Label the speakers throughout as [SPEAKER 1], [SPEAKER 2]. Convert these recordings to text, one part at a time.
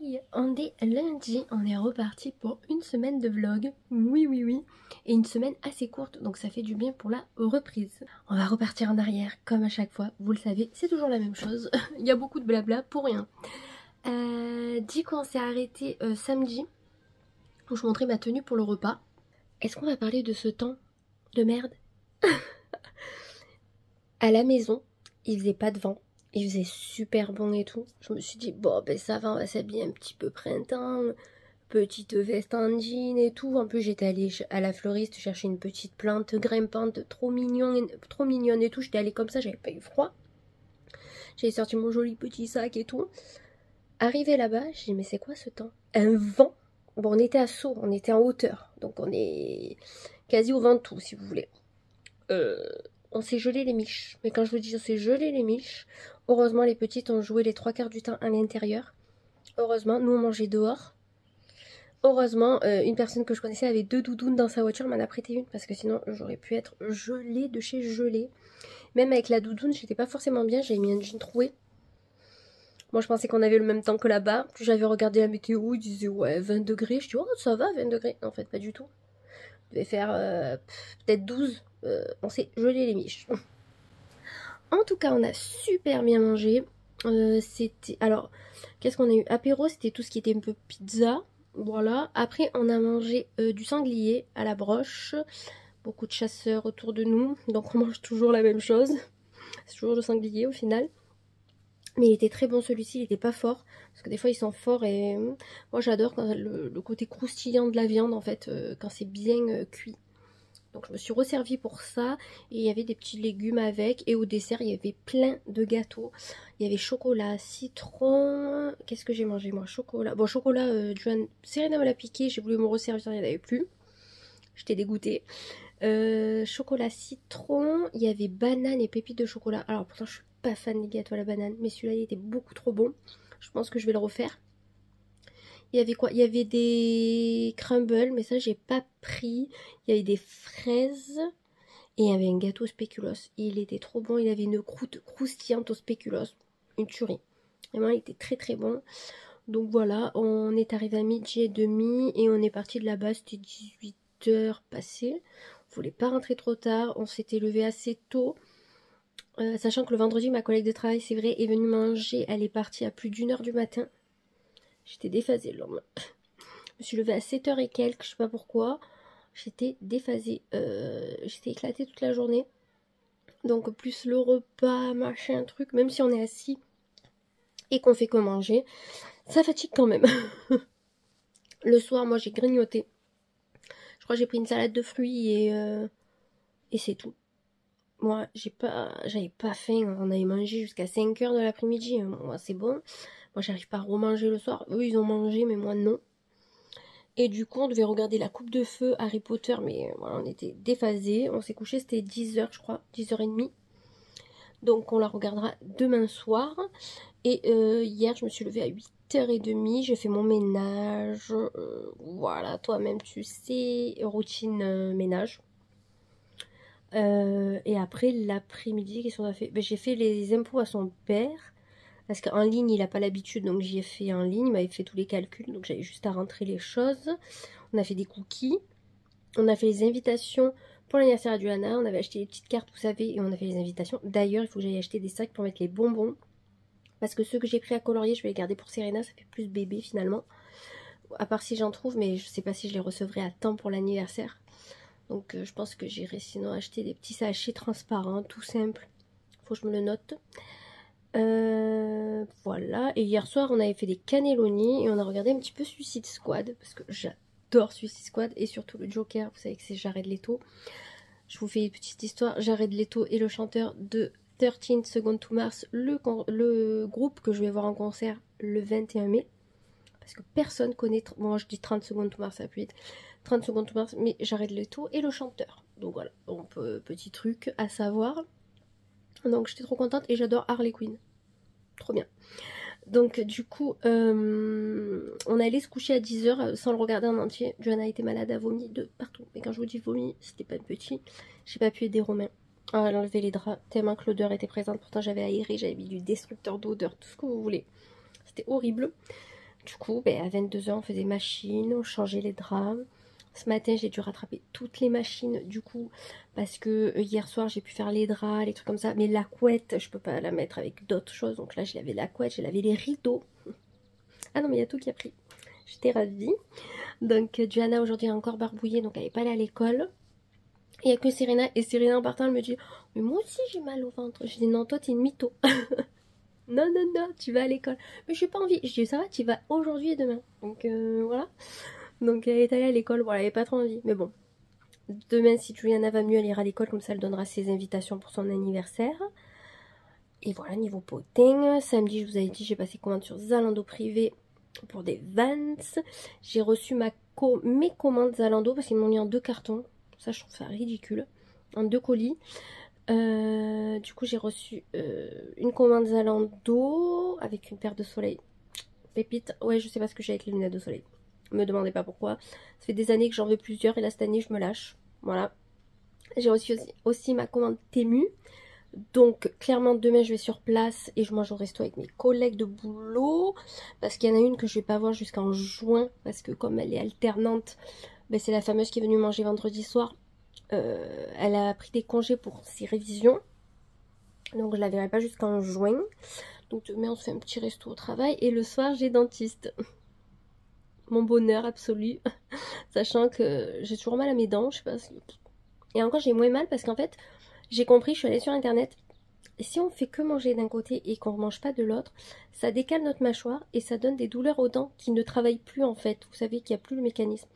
[SPEAKER 1] Hey, on est lundi, on est reparti pour une semaine de vlog, oui, et une semaine assez courte, donc ça fait du bien pour la reprise. On va repartir en arrière, comme à chaque fois, vous le savez, c'est toujours la même chose, il y a beaucoup de blabla pour rien. Dit qu'on s'est arrêté samedi, où je montrais ma tenue pour le repas. Est-ce qu'on va parler de ce temps de merde? À la maison, il faisait pas de vent. Il faisait super bon et tout. Je me suis dit, bon, ben ça va, on va s'habiller un petit peu printemps. Petite veste en jean et tout. En plus, j'étais allée à la fleuriste chercher une petite plante grimpante trop mignonne et tout. J'étais allée comme ça, j'avais pas eu froid. J'ai sorti mon joli petit sac et tout. Arrivé là-bas, j'ai dit, mais c'est quoi ce temps? Un vent. Bon, on était à Sceaux, on était en hauteur. Donc, on est quasi au Ventoux, si vous voulez. On s'est gelé les miches. Mais quand je vous dis on s'est gelé les miches, heureusement les petites ont joué les 3/4 du temps à l'intérieur. Heureusement, nous on mangeait dehors. Heureusement, une personne que je connaissais avait 2 doudounes dans sa voiture, m'en a prêté une parce que sinon j'aurais pu être gelée de chez gelée. Même avec la doudoune, j'étais pas forcément bien, j'avais mis un jean troué. Moi je pensais qu'on avait le même temps que là-bas. Puis j'avais regardé la météo, il disait ouais 20 degrés. Je dis oh ça va 20 degrés. En fait pas du tout. Il devait faire peut-être 12. On s'est gelé les miches. En tout cas, on a super bien mangé. C'était... Alors, qu'est-ce qu'on a eu? Apéro, c'était tout ce qui était un peu pizza. Voilà. Après, on a mangé du sanglier à la broche. Beaucoup de chasseurs autour de nous. Donc, on mange toujours la même chose. C'est toujours le sanglier au final. Mais il était très bon celui-ci, il était pas fort. Parce que des fois, ils sont forts et... Moi, j'adore quand le côté croustillant de la viande, en fait, quand c'est bien cuit. Donc je me suis resservie pour ça. Et il y avait des petits légumes avec. Et au dessert, il y avait plein de gâteaux. Il y avait chocolat, citron. Qu'est-ce que j'ai mangé moi? Chocolat. Bon, chocolat, Serena me l'a piqué. J'ai voulu me resservir, il n'y en avait plus. J'étais dégoûtée. Chocolat, citron. Il y avait banane et pépites de chocolat. Alors pourtant, je suis pas fan des gâteaux à la banane. Mais celui-là, il était beaucoup trop bon. Je pense que je vais le refaire. Il y avait quoi? Il y avait des crumbles, mais ça j'ai pas pris. Il y avait des fraises et il y avait un gâteau spéculoos. Il était trop bon, il avait une croûte croustillante au spéculoos. Une tuerie. Vraiment, il était très très bon. Donc voilà, on est arrivé à 12h30 et on est parti de là-bas, c'était 18h passées. On voulait pas rentrer trop tard, on s'était levé assez tôt. Sachant que le vendredi, ma collègue de travail, c'est vrai, est venue manger. Elle est partie à plus d'1h du matin. J'étais déphasée le lendemain. Je me suis levée à 7h et quelques, je sais pas pourquoi. J'étais déphasée. J'étais éclatée toute la journée. Donc plus le repas, machin, truc. Même si on est assis et qu'on fait que manger, ça fatigue quand même. Le soir, moi j'ai grignoté. Je crois que j'ai pris une salade de fruits et c'est tout. Moi, j'avais pas faim. On avait mangé jusqu'à 5h de l'après-midi. Moi, c'est bon. Moi, j'arrive pas à remanger le soir. Eux, ils ont mangé, mais moi, non. Et du coup, on devait regarder la coupe de feu Harry Potter, mais voilà, on était déphasés. On s'est couché, c'était 10h, je crois, 10h30. Donc, on la regardera demain soir. Et hier, je me suis levée à 8h30. J'ai fait mon ménage. Voilà, toi-même, tu sais, routine ménage. Et après, l'après-midi, qu'est-ce qu'on a fait? Ben, j'ai fait les impôts à son père. Parce qu'en ligne, il n'a pas l'habitude, donc j'y ai fait en ligne. Il m'avait fait tous les calculs, donc j'avais juste à rentrer les choses. On a fait des cookies. On a fait les invitations pour l'anniversaire à Johanna. On avait acheté les petites cartes, vous savez, et on a fait les invitations. D'ailleurs, il faut que j'aille acheter des sacs pour mettre les bonbons. Parce que ceux que j'ai pris à colorier, je vais les garder pour Serena. Ça fait plus bébé, finalement. À part si j'en trouve, mais je sais pas si je les recevrai à temps pour l'anniversaire. Donc, je pense que j'irai sinon acheter des petits sachets transparents, tout simple. Faut que je me le note. Voilà, et hier soir on avait fait des cannelloni et on a regardé un petit peu Suicide Squad parce que j'adore Suicide Squad et surtout le Joker, vous savez que c'est Jared Leto. Je vous fais une petite histoire. Jared Leto est le chanteur de 13 Seconds to Mars, le groupe que je vais voir en concert le 21 mai, parce que personne connaît, bon je dis 30 Seconds to Mars, ça peut être 30 Seconds to Mars, mais Jared Leto est le chanteur, donc voilà, petit truc à savoir. Donc j'étais trop contente et j'adore Harley Quinn. Trop bien. Donc du coup, on allait se coucher à 10h sans le regarder en entier. Johanna était malade, a vomi de partout. Mais quand je vous dis vomi, c'était pas petit. J'ai pas pu aider Romain à enlever les draps tellement que l'odeur était présente. Pourtant j'avais aéré, j'avais mis du destructeur d'odeur, tout ce que vous voulez. C'était horrible. Du coup, ben, à 22 h, on faisait machine, on changeait les draps. Ce matin, j'ai dû rattraper toutes les machines, du coup, parce que hier soir, j'ai pu faire les draps, les trucs comme ça. Mais la couette, je peux pas la mettre avec d'autres choses. Donc là, j'ai lavé la couette, j'ai lavé les rideaux. Ah non, mais il y a tout qui a pris. J'étais ravie. Donc, Johanna, aujourd'hui, a encore barbouillé, donc elle n'est pas allée à l'école. Il n'y a que Serena. Et Serena, en partant, elle me dit « Mais moi aussi, j'ai mal au ventre. » Je dis « Non, toi, t'es une mytho. » Non, non, non, tu vas à l'école. Mais j'ai pas envie. Je dis ça va, tu vas aujourd'hui et demain. Donc voilà. Donc elle est allée à l'école. Voilà, elle n'avait pas trop envie. Mais bon. Demain, si Juliana va mieux, elle ira à l'école. Comme ça, elle donnera ses invitations pour son anniversaire. Et voilà, niveau potin. Samedi, je vous avais dit, j'ai passé commande sur Zalando privé pour des Vans. J'ai reçu mes commandes Zalando parce qu'ils m'ont mis en 2 cartons. Ça, je trouve ça ridicule. En 2 colis. Du coup j'ai reçu une commande Zalando avec une paire de soleil pépite. Ouais, je sais pas ce que j'ai avec les lunettes de soleil, me demandez pas pourquoi. Ça fait des années que j'en veux plusieurs et là cette année je me lâche. Voilà. J'ai reçu aussi ma commande Temu. Donc clairement demain je vais sur place et je mange au resto avec mes collègues de boulot, parce qu'il y en a une que je vais pas voir jusqu'en juin parce que comme elle est alternante, ben, c'est la fameuse qui est venue manger vendredi soir. Elle a pris des congés pour ses révisions, donc je la verrai pas jusqu'en juin. Donc demain on se fait un petit resto au travail et le soir j'ai dentiste. Mon bonheur absolu, sachant que j'ai toujours mal à mes dents, je sais pas si... Et encore j'ai moins mal parce qu'en fait j'ai compris, je suis allée sur internet, et si on fait que manger d'un côté et qu'on ne mange pas de l'autre, ça décale notre mâchoire et ça donne des douleurs aux dents qui ne travaillent plus en fait. Vous savez qu'il n'y a plus le mécanisme.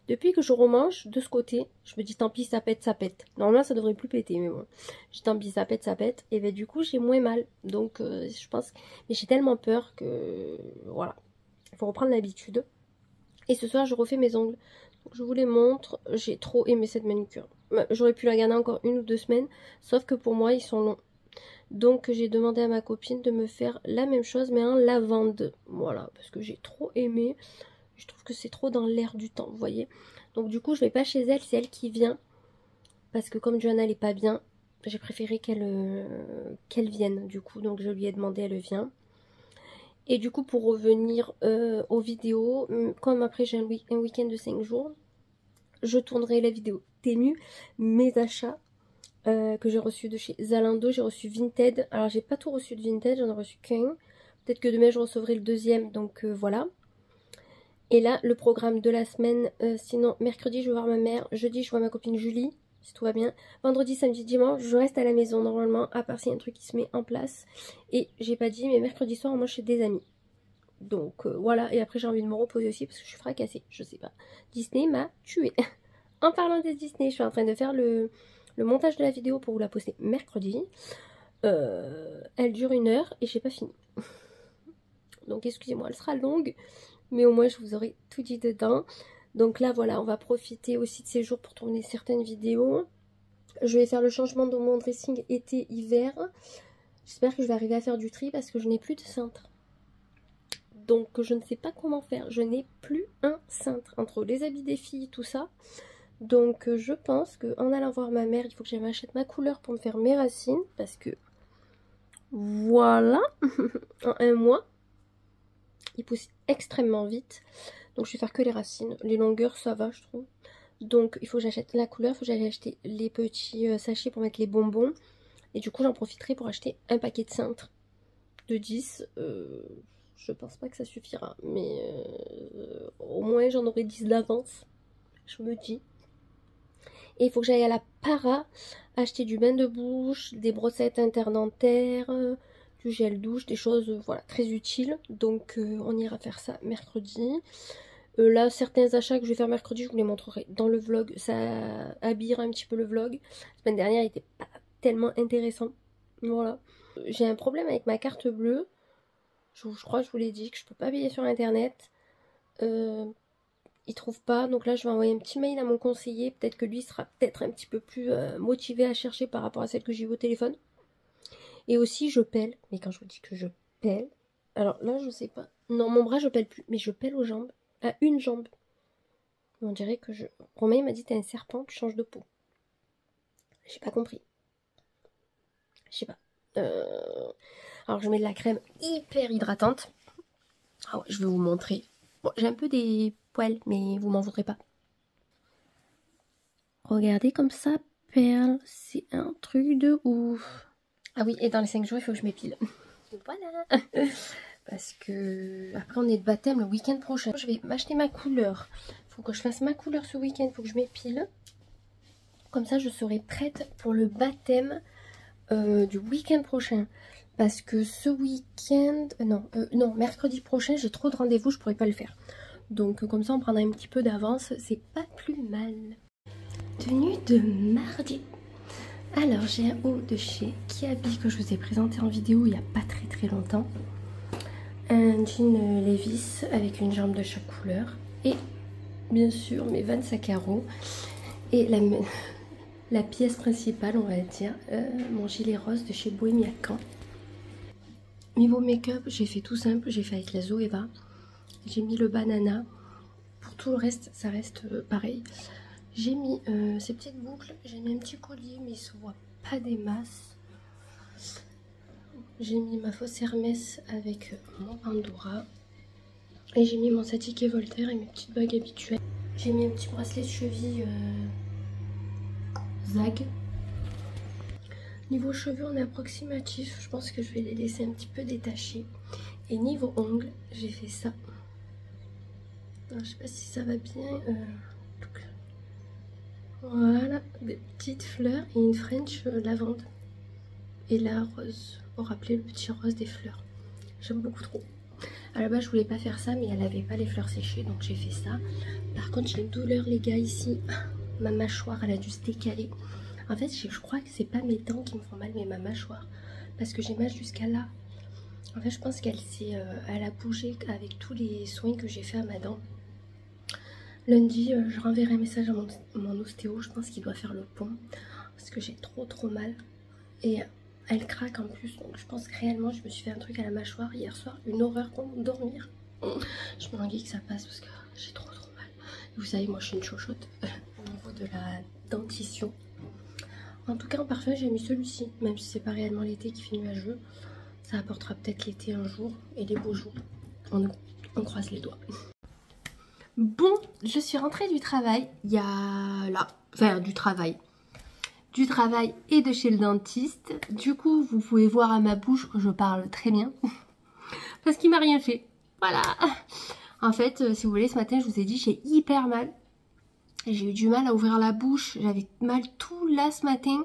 [SPEAKER 1] Depuis que je remange de ce côté, je me dis tant pis, ça pète, ça pète. Normalement, ça devrait plus péter, mais bon. Je dis tant pis, ça pète, ça pète. Et ben du coup, j'ai moins mal. Donc, je pense... Mais j'ai tellement peur que... Voilà. Il faut reprendre l'habitude. Et ce soir, je refais mes ongles. Donc, je vous les montre. J'ai trop aimé cette manucure. J'aurais pu la garder encore 1 ou 2 semaines. Sauf que pour moi, ils sont longs. Donc, j'ai demandé à ma copine de me faire la même chose, mais en lavande. Voilà, parce que j'ai trop aimé. Je trouve que c'est trop dans l'air du temps, vous voyez. Donc du coup, je vais pas chez elle, c'est elle qui vient. Parce que comme Johanna, elle est pas bien, j'ai préféré qu'elle vienne, du coup. Donc je lui ai demandé, elle vient. Et du coup, pour revenir aux vidéos, comme après j'ai un week-end de 5 jours, je tournerai la vidéo Temu, mes achats que j'ai reçus de chez Zalando. J'ai reçu Vinted. Alors j'ai pas tout reçu de Vinted, j'en ai reçu qu'un. Peut-être que demain je recevrai le deuxième, donc voilà. Et là, le programme de la semaine, sinon mercredi je vais voir ma mère, jeudi je vois ma copine Julie, si tout va bien. Vendredi, samedi, dimanche, je reste à la maison normalement, à part s'il y a un truc qui se met en place. Et j'ai pas dit, mais mercredi soir, moi je suis chez des amis. Donc voilà, et après j'ai envie de me reposer aussi parce que je suis fracassée, je sais pas. Disney m'a tuée. En parlant de Disney, je suis en train de faire le montage de la vidéo pour vous la poster mercredi. Elle dure 1 heure et j'ai pas fini. Donc excusez-moi, elle sera longue. Mais au moins je vous aurai tout dit dedans. Donc là voilà, on va profiter aussi de ces jours pour tourner certaines vidéos. Je vais faire le changement de mon dressing été-hiver. J'espère que je vais arriver à faire du tri parce que je n'ai plus de cintre. Donc je ne sais pas comment faire. Je n'ai plus un cintre entre les habits des filles, tout ça. Donc je pense qu'en allant voir ma mère, il faut que je m'achète ma couleur pour me faire mes racines. Parce que voilà, en 1 mois, il pousse extrêmement vite. Donc je vais faire que les racines. Les longueurs ça va je trouve. Donc il faut que j'achète la couleur. Il faut que j'aille acheter les petits sachets pour mettre les bonbons. Et du coup j'en profiterai pour acheter un paquet de cintres. De 10. Je pense pas que ça suffira. Mais au moins j'en aurai 10 d'avance. Je me dis. Et il faut que j'aille à la Para acheter du bain de bouche, des brossettes interdentaires, du gel douche, des choses voilà, très utiles. Donc on ira faire ça mercredi. Là, certains achats que je vais faire mercredi, je vous les montrerai dans le vlog. Ça habillera un petit peu le vlog. La semaine dernière, il n'était pas tellement intéressant. Voilà. J'ai un problème avec ma carte bleue. Je crois que je vous l'ai dit, que je peux pas payer sur internet. Il trouve pas. Donc là, je vais envoyer un petit mail à mon conseiller. Peut-être que lui sera peut-être un petit peu plus motivé à chercher par rapport à celle que j'ai eu au téléphone. Et aussi, je pèle. Mais quand je vous dis que je pèle... Alors là, je sais pas. Non, mon bras, je pèle plus. Mais je pèle aux jambes. À une jambe. On dirait que je... Romain m'a dit t'as un serpent, tu changes de peau. J'ai pas compris. Je sais pas. Alors je mets de la crème hyper hydratante. Ah ouais, je vais vous montrer. Bon, j'ai un peu des poils, mais vous m'en voudrez pas. Regardez comme ça, perle, c'est un truc de ouf. Ah oui, et dans les 5 jours, il faut que je m'épile. Voilà. Parce que après on est de baptême le week-end prochain. Je vais m'acheter ma couleur. Il faut que je fasse ma couleur ce week-end, il faut que je m'épile. Comme ça, je serai prête pour le baptême du week-end prochain. Parce que ce week-end... non, mercredi prochain, j'ai trop de rendez-vous, je pourrais pas le faire. Donc comme ça, on prendra un petit peu d'avance. C'est pas plus mal. Tenue de mardi. Alors, j'ai un haut de chez Kiabi que je vous ai présenté en vidéo il n'y a pas très longtemps. Un jean Levi's avec une jambe de chaque couleur. Et bien sûr, mes 25 carreaux. Et la pièce principale, on va dire, mon gilet rose de chez Bohemia Camp. Niveau make-up, j'ai fait tout simple, j'ai fait avec la Zoeva. J'ai mis le banana. Pour tout le reste, ça reste pareil. J'ai mis ces petites boucles, j'ai mis un petit collier, mais il se voit pas des masses. J'ai mis ma fausse Hermès avec mon Pandora. Et j'ai mis mon Satyr Voltaire et mes petites bagues habituelles. J'ai mis un petit bracelet de cheville Zag. Niveau cheveux, on est approximatif. Je pense que je vais les laisser un petit peu détachés. Et niveau ongles, j'ai fait ça. Alors, je sais pas si ça va bien. Voilà, des petites fleurs et une French lavande. Et la rose, pour rappeler le petit rose des fleurs. J'aime beaucoup trop. À la base, je voulais pas faire ça, mais elle avait pas les fleurs séchées, donc j'ai fait ça. Par contre, j'ai une douleur, les gars, ici. Ma mâchoire, elle a dû se décaler. En fait, je crois que c'est pas mes dents qui me font mal, mais ma mâchoire. Parce que j'ai mal jusqu'à là. En fait, je pense qu'elle a bougé avec tous les soins que j'ai fait à ma dent. Lundi, je renverrai un message à mon ostéo. Je pense qu'il doit faire le pont. Parce que j'ai trop mal. Et elle craque en plus. Donc je pense que réellement, je me suis fait un truc à la mâchoire hier soir. Une horreur pour dormir. Je me languis que ça passe parce que j'ai trop mal. Et vous savez, moi, je suis une chochotte au niveau de la dentition. En tout cas, en parfum, j'ai mis celui-ci. Même si c'est pas réellement l'été qui fait nuageux. Ça apportera peut-être l'été un jour. Et les beaux jours. On croise les doigts. Bon, je suis rentrée du travail. Il y a là, enfin du travail et de chez le dentiste. Du coup, vous pouvez voir à ma bouche que je parle très bien. Parce qu'il m'a rien fait. Voilà. En fait, si vous voulez, ce matin, je vous ai dit, j'ai hyper mal. J'ai eu du mal à ouvrir la bouche. J'avais mal tout là ce matin.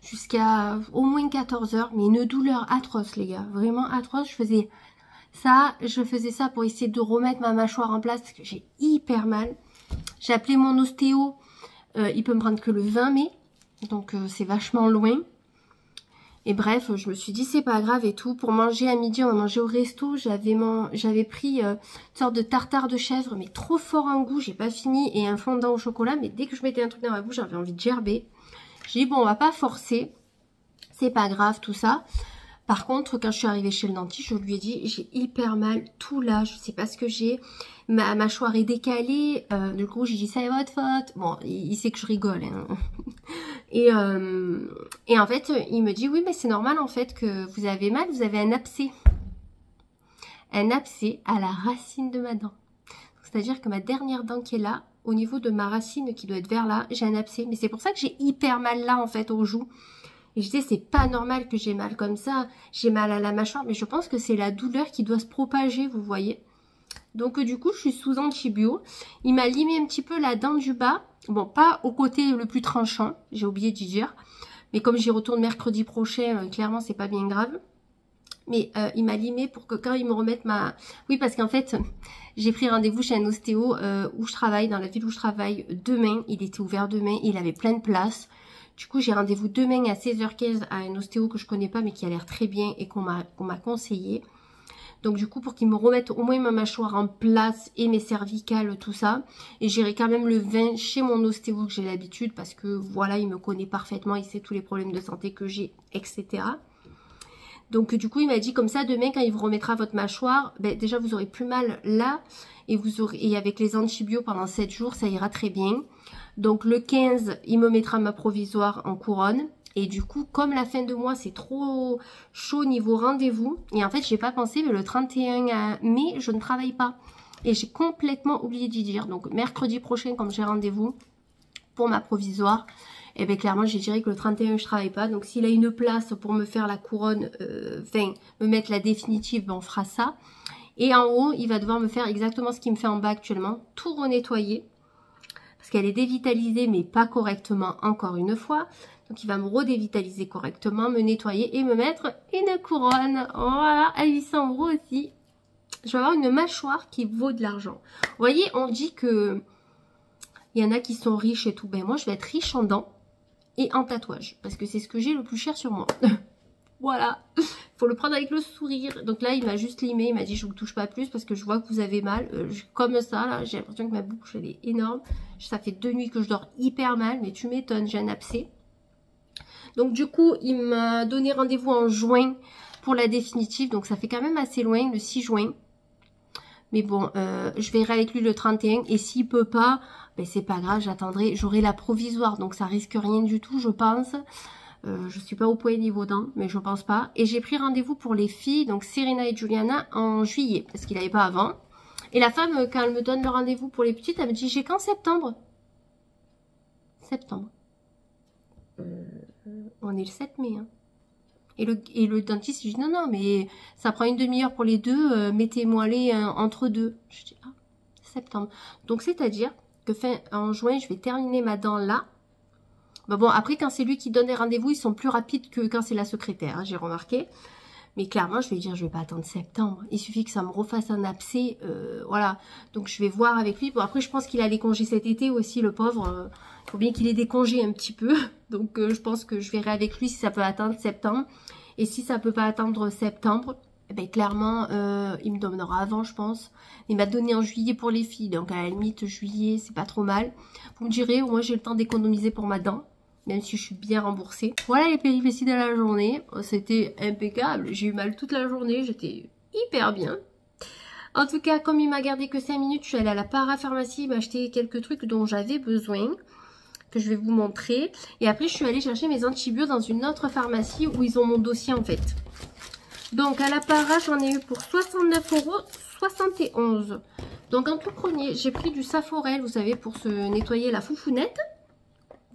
[SPEAKER 1] Jusqu'à au moins 14 h. Mais une douleur atroce, les gars. Vraiment atroce. Je faisais ça pour essayer de remettre ma mâchoire en place. Parce que j'ai hyper mal. J'ai appelé mon ostéo. Il peut me prendre que le 20 mai. Donc c'est vachement loin. Et bref, je me suis dit c'est pas grave et tout. Pour manger à midi, on va manger au resto. J'avais pris une sorte de tartare de chèvre, mais trop fort en goût, j'ai pas fini. Et un fondant au chocolat, mais dès que je mettais un truc dans ma bouche, j'avais envie de gerber. J'ai dit bon, on va pas forcer. C'est pas grave tout ça. Par contre, quand je suis arrivée chez le dentiste, je lui ai dit j'ai hyper mal tout là, je sais pas ce que j'ai. Ma mâchoire est décalée. Du coup, j'ai dit c'est votre faute. Bon, il sait que je rigole. Hein. Et en fait, il me dit oui, mais c'est normal en fait que vous avez mal, vous avez un abcès. Un abcès à la racine de ma dent. C'est-à-dire que ma dernière dent qui est là, au niveau de ma racine qui doit être vers là, j'ai un abcès. Mais c'est pour ça que j'ai hyper mal là en fait aux joues. Et je disais, c'est pas normal que j'ai mal comme ça. J'ai mal à la mâchoire, mais je pense que c'est la douleur qui doit se propager, vous voyez. Donc du coup, je suis sous antibio. Il m'a limé un petit peu la dent du bas. Bon, pas au côté le plus tranchant, j'ai oublié d'y dire. Mais comme j'y retourne mercredi prochain, clairement, c'est pas bien grave. Mais il m'a limé pour que quand il me remette ma... Oui, parce qu'en fait, j'ai pris rendez-vous chez un ostéo où je travaille, dans la ville où je travaille, demain. Il était ouvert demain, il avait plein de places. Du coup, j'ai rendez-vous demain à 16h15 à un ostéo que je connais pas, mais qui a l'air très bien et qu'on m'a conseillé. Donc du coup, pour qu'il me remette au moins ma mâchoire en place et mes cervicales, tout ça. Et j'irai quand même le 20 chez mon ostéo que j'ai l'habitude parce que voilà, il me connaît parfaitement, il sait tous les problèmes de santé que j'ai, etc. Donc du coup, il m'a dit comme ça, demain quand il vous remettra votre mâchoire, ben, déjà vous aurez plus mal là. Et avec les antibiotiques pendant 7 jours, ça ira très bien. Donc le 15, il me mettra ma provisoire en couronne. Et du coup, comme la fin de mois, c'est trop chaud niveau rendez-vous. Et en fait, j'ai pas pensé, mais le 31 mai, je ne travaille pas. Et j'ai complètement oublié d'y dire. Donc mercredi prochain, comme j'ai rendez-vous pour ma provisoire, et bien clairement j'ai dirais que le 31 je travaille pas. Donc s'il a une place pour me faire la couronne, enfin me mettre la définitive, ben, on fera ça. Et en haut, il va devoir me faire exactement ce qu'il me fait en bas actuellement, tout renettoyer. Parce qu'elle est dévitalisée, mais pas correctement encore une fois. Donc il va me redévitaliser correctement, me nettoyer et me mettre une couronne. Voilà, à 800 € aussi. Je vais avoir une mâchoire qui vaut de l'argent. Vous voyez, on dit que il y en a qui sont riches et tout. Ben moi, je vais être riche en dents et en tatouage. Parce que c'est ce que j'ai le plus cher sur moi. Voilà, faut le prendre avec le sourire. Donc là, il m'a juste limé, il m'a dit je vous touche pas plus parce que je vois que vous avez mal. Comme ça, là, j'ai l'impression que ma bouche, elle est énorme. Ça fait 2 nuits que je dors hyper mal, mais tu m'étonnes, j'ai un abcès. Donc du coup, il m'a donné rendez-vous en juin pour la définitive. Donc ça fait quand même assez loin, le 6 juin. Mais bon, je verrai avec lui le 31. Et s'il peut pas, ben c'est pas grave, j'attendrai. J'aurai la provisoire, donc ça risque rien du tout, je pense. Je suis pas au point niveau dents, mais je pense pas. Et j'ai pris rendez-vous pour les filles, donc Serena et Juliana, en juillet, parce qu'il n'avait pas avant. Et la femme, quand elle me donne le rendez-vous pour les petites, elle me dit, j'ai qu'en septembre. Septembre. On est le 7 mai. Hein. Et le dentiste, il dit, non, non, mais ça prend une demi-heure pour les deux, mettez-moi les entre deux. Je dis, ah, septembre. Donc, c'est-à-dire que en juin, je vais terminer ma dent là. Bah bon, après, quand c'est lui qui donne les rendez-vous, ils sont plus rapides que quand c'est la secrétaire, hein, j'ai remarqué. Mais clairement, je vais lui dire, je vais pas attendre septembre. Il suffit que ça me refasse un abcès, voilà. Donc, je vais voir avec lui. Bon, après, je pense qu'il a les congés cet été aussi, le pauvre. Il faut bien qu'il ait des congés un petit peu. Donc, je pense que je verrai avec lui si ça peut attendre septembre. Et si ça peut pas attendre septembre, eh ben, clairement, il me donnera avant, je pense. Il m'a donné en juillet pour les filles. Donc, à la limite, juillet, c'est pas trop mal. Vous me direz, au moins, j'ai le temps d'économiser pour ma dent. Même si je suis bien remboursée. Voilà les péripéties de la journée. C'était impeccable. J'ai eu mal toute la journée. J'étais hyper bien. En tout cas, comme il m'a gardé que 5 minutes, je suis allée à la parapharmacie m'acheter quelques trucs dont j'avais besoin. Que je vais vous montrer. Et après, je suis allée chercher mes antibiotiques dans une autre pharmacie où ils ont mon dossier en fait. Donc, à la para, j'en ai eu pour 69,71 €. Donc, en tout premier, j'ai pris du Saforel, vous savez, pour se nettoyer la foufounette.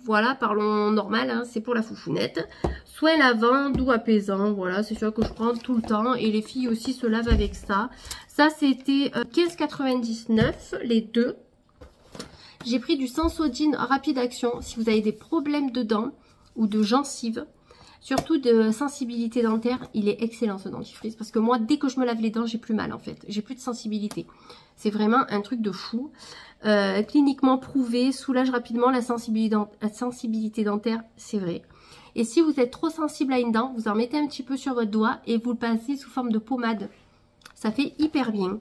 [SPEAKER 1] Voilà, parlons normal, hein, c'est pour la foufounette. Soin lavant, doux apaisant, voilà, c'est sûr que je prends tout le temps. Et les filles aussi se lavent avec ça. Ça, c'était 15,99 € les deux. J'ai pris du Sensodyne rapide action. Si vous avez des problèmes de dents ou de gencives, surtout de sensibilité dentaire, il est excellent ce dentifrice. Parce que moi, dès que je me lave les dents, j'ai plus mal en fait. J'ai plus de sensibilité. C'est vraiment un truc de fou. Cliniquement prouvé, soulage rapidement la sensibilité dentaire, c'est vrai. Et si vous êtes trop sensible à une dent, vous en mettez un petit peu sur votre doigt et vous le passez sous forme de pommade. Ça fait hyper bien.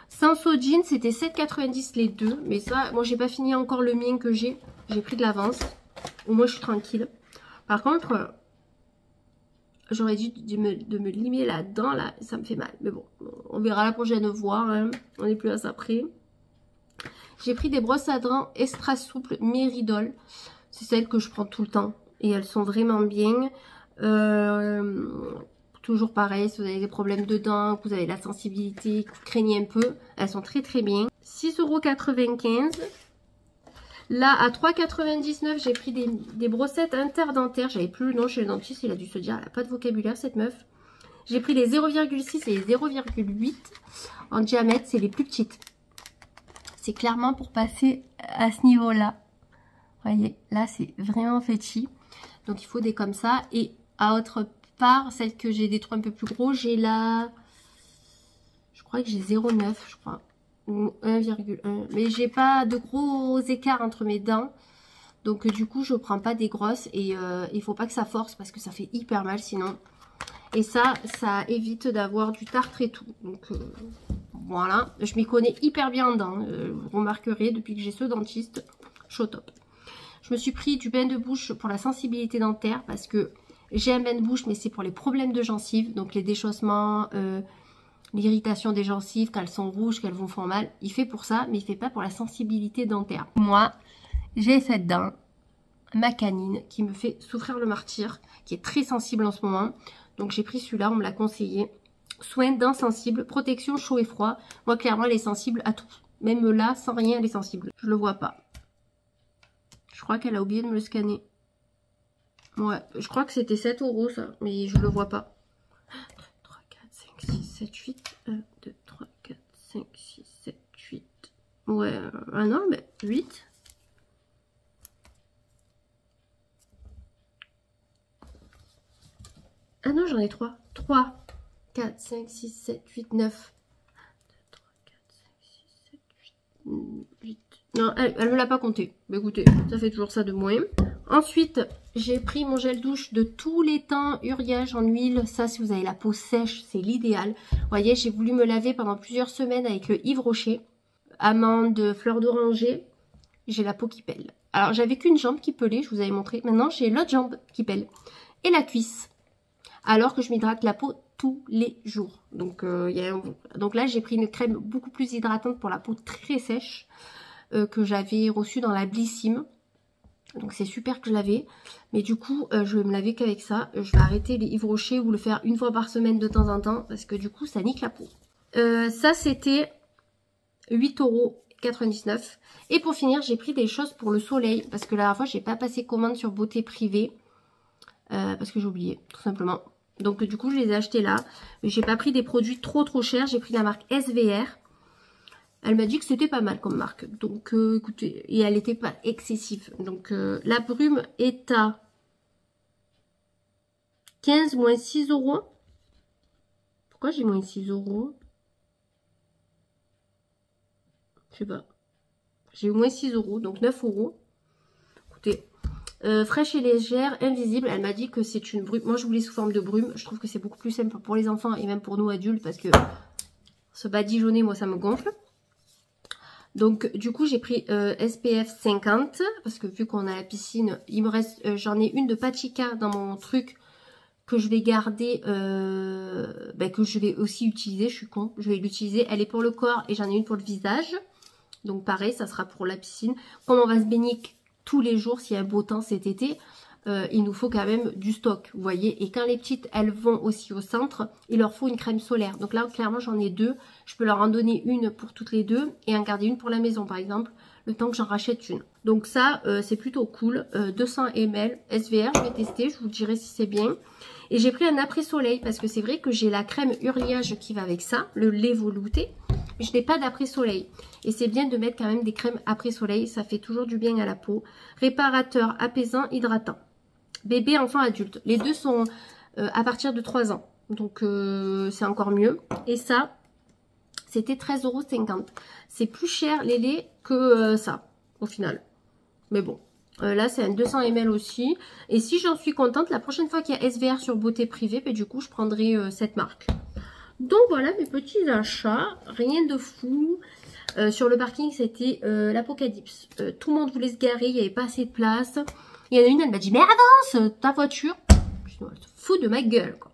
[SPEAKER 1] Sensodyne, c'était 7,90 € les deux. Mais ça, moi, j'ai pas fini encore le mien que j'ai. J'ai pris de l'avance. Au moins, je suis tranquille. Par contre, j'aurais dû de me limer la dent, là. Ça me fait mal. Mais bon, on verra la prochaine fois. Hein. On n'est plus à ça près. J'ai pris des brosses à dents extra souples Méridol. C'est celles que je prends tout le temps. Et elles sont vraiment bien. Toujours pareil, si vous avez des problèmes de dents, que vous avez la sensibilité, que vous craignez un peu, elles sont très très bien. 6,95 €. Là, à 3,99 €, j'ai pris des brossettes interdentaires. J'avais plus le nom chez le dentiste, il a dû se dire, elle n'a pas de vocabulaire cette meuf. J'ai pris les 0,6 et les 0,8 en diamètre, c'est les plus petites. C'est clairement pour passer à ce niveau-là. Vous voyez, là, c'est vraiment fetchy. Donc, il faut des comme ça. Et à autre part, celle que j'ai des trous un peu plus gros, j'ai la... Je crois que j'ai 0,9, je crois. Ou 1,1. Mais j'ai pas de gros écarts entre mes dents. Donc, du coup, je prends pas des grosses. Et il faut pas que ça force parce que ça fait hyper mal sinon. Et ça évite d'avoir du tartre et tout. Donc... voilà, je m'y connais hyper bien en dents. Vous remarquerez, depuis que j'ai ce dentiste, je suis au top. Je me suis pris du bain de bouche pour la sensibilité dentaire parce que j'ai un bain de bouche, mais c'est pour les problèmes de gencives. Donc les déchaussements, l'irritation des gencives, quand elles sont rouges, qu'elles vous font mal. Il fait pour ça, mais il fait pas pour la sensibilité dentaire. Moi, j'ai cette dent, ma canine, qui me fait souffrir le martyre, qui est très sensible en ce moment. Donc j'ai pris celui-là, on me l'a conseillé. Soins dents sensibles, protection chaud et froid. Moi, clairement, elle est sensible à tout. Même là, sans rien, elle est sensible. Je le vois pas. Je crois qu'elle a oublié de me le scanner. Ouais, je crois que c'était 7 € ça, mais je le vois pas. 3, 4, 5, 6, 7, 8. 1, 2, 3, 4, 5, 6, 7, 8. Ouais, ah non, mais 8. Ah non, j'en ai 3. 3, 4, 5, 6, 7, 8, 9. 2, 3, 4, 5, 6, 7, 8. Non, elle me l'a pas compté. Bah écoutez, ça fait toujours ça de moins. Ensuite, j'ai pris mon gel douche de tous les temps, Uriage en huile. Ça, si vous avez la peau sèche, c'est l'idéal. Vous voyez, j'ai voulu me laver pendant plusieurs semaines avec Yves Rocher. Amande, fleur d'oranger. J'ai la peau qui pèle. Alors, j'avais qu'une jambe qui pelait, je vous avais montré. Maintenant, j'ai l'autre jambe qui pèle. Et la cuisse. Alors que je m'hydrate la peau tous les jours. Donc, donc là, j'ai pris une crème beaucoup plus hydratante pour la peau très sèche que j'avais reçue dans la Blissim. Donc c'est super que je l'avais. Mais du coup, je vais me laver qu'avec ça. Je vais arrêter les Yves Rocher ou le faire une fois par semaine de temps en temps. Parce que du coup, ça nique la peau. Ça, c'était 8,99 €. Et pour finir, j'ai pris des choses pour le soleil. Parce que la dernière fois, j'ai pas passé commande sur Beauté Privée. Parce que j'ai oublié, tout simplement. Donc du coup, je les ai achetés là. Mais j'ai pas pris des produits trop chers. J'ai pris la marque SVR. Elle m'a dit que c'était pas mal comme marque. Donc écoutez, et elle n'était pas excessive. Donc la brume est à 15 moins 6 €. Pourquoi j'ai moins 6 €? Je sais pas. J'ai eu moins 6 €, donc 9 €. Écoutez, fraîche et légère, invisible. Elle m'a dit que c'est une brume. Moi, je voulais sous forme de brume. Je trouve que c'est beaucoup plus simple pour les enfants et même pour nous adultes parce que ce badigeonné, moi, ça me gonfle. Donc, du coup, j'ai pris SPF 50 parce que vu qu'on a la piscine, il me reste, j'en ai une de Pachika dans mon truc que je vais garder, que je vais aussi utiliser. Je suis con, je vais l'utiliser. Elle est pour le corps et j'en ai une pour le visage. Donc, pareil, ça sera pour la piscine. Comme on va se baigner tous les jours, s'il y a un beau temps cet été, il nous faut quand même du stock, vous voyez. Et quand les petites, elles vont aussi au centre, il leur faut une crème solaire. Donc là, clairement, j'en ai 2. Je peux leur en donner une pour toutes les deux et en garder une pour la maison, par exemple, le temps que j'en rachète une. Donc ça, c'est plutôt cool. 200 ml SVR, je vais tester, je vous dirai si c'est bien. Et j'ai pris un après-soleil parce que c'est vrai que j'ai la crème Uriage qui va avec ça, le lait velouté. Mais je n'ai pas d'après-soleil. Et c'est bien de mettre quand même des crèmes après-soleil, ça fait toujours du bien à la peau. Réparateur, apaisant, hydratant. Bébé, enfant, adulte. Les deux sont à partir de 3 ans. Donc, c'est encore mieux. Et ça, c'était 13,50 €. C'est plus cher les laits que ça, au final. Mais bon, là, c'est un 200 ml aussi. Et si j'en suis contente, la prochaine fois qu'il y a SVR sur Beauté Privée, ben, du coup, je prendrai cette marque. Donc, voilà mes petits achats. Rien de fou. Sur le parking, c'était l'apocalypse. Tout le monde voulait se garer, il n'y avait pas assez de place. Il y en a une, elle m'a dit, mais avance ta voiture. Je dis, elle se fout de ma gueule, quoi.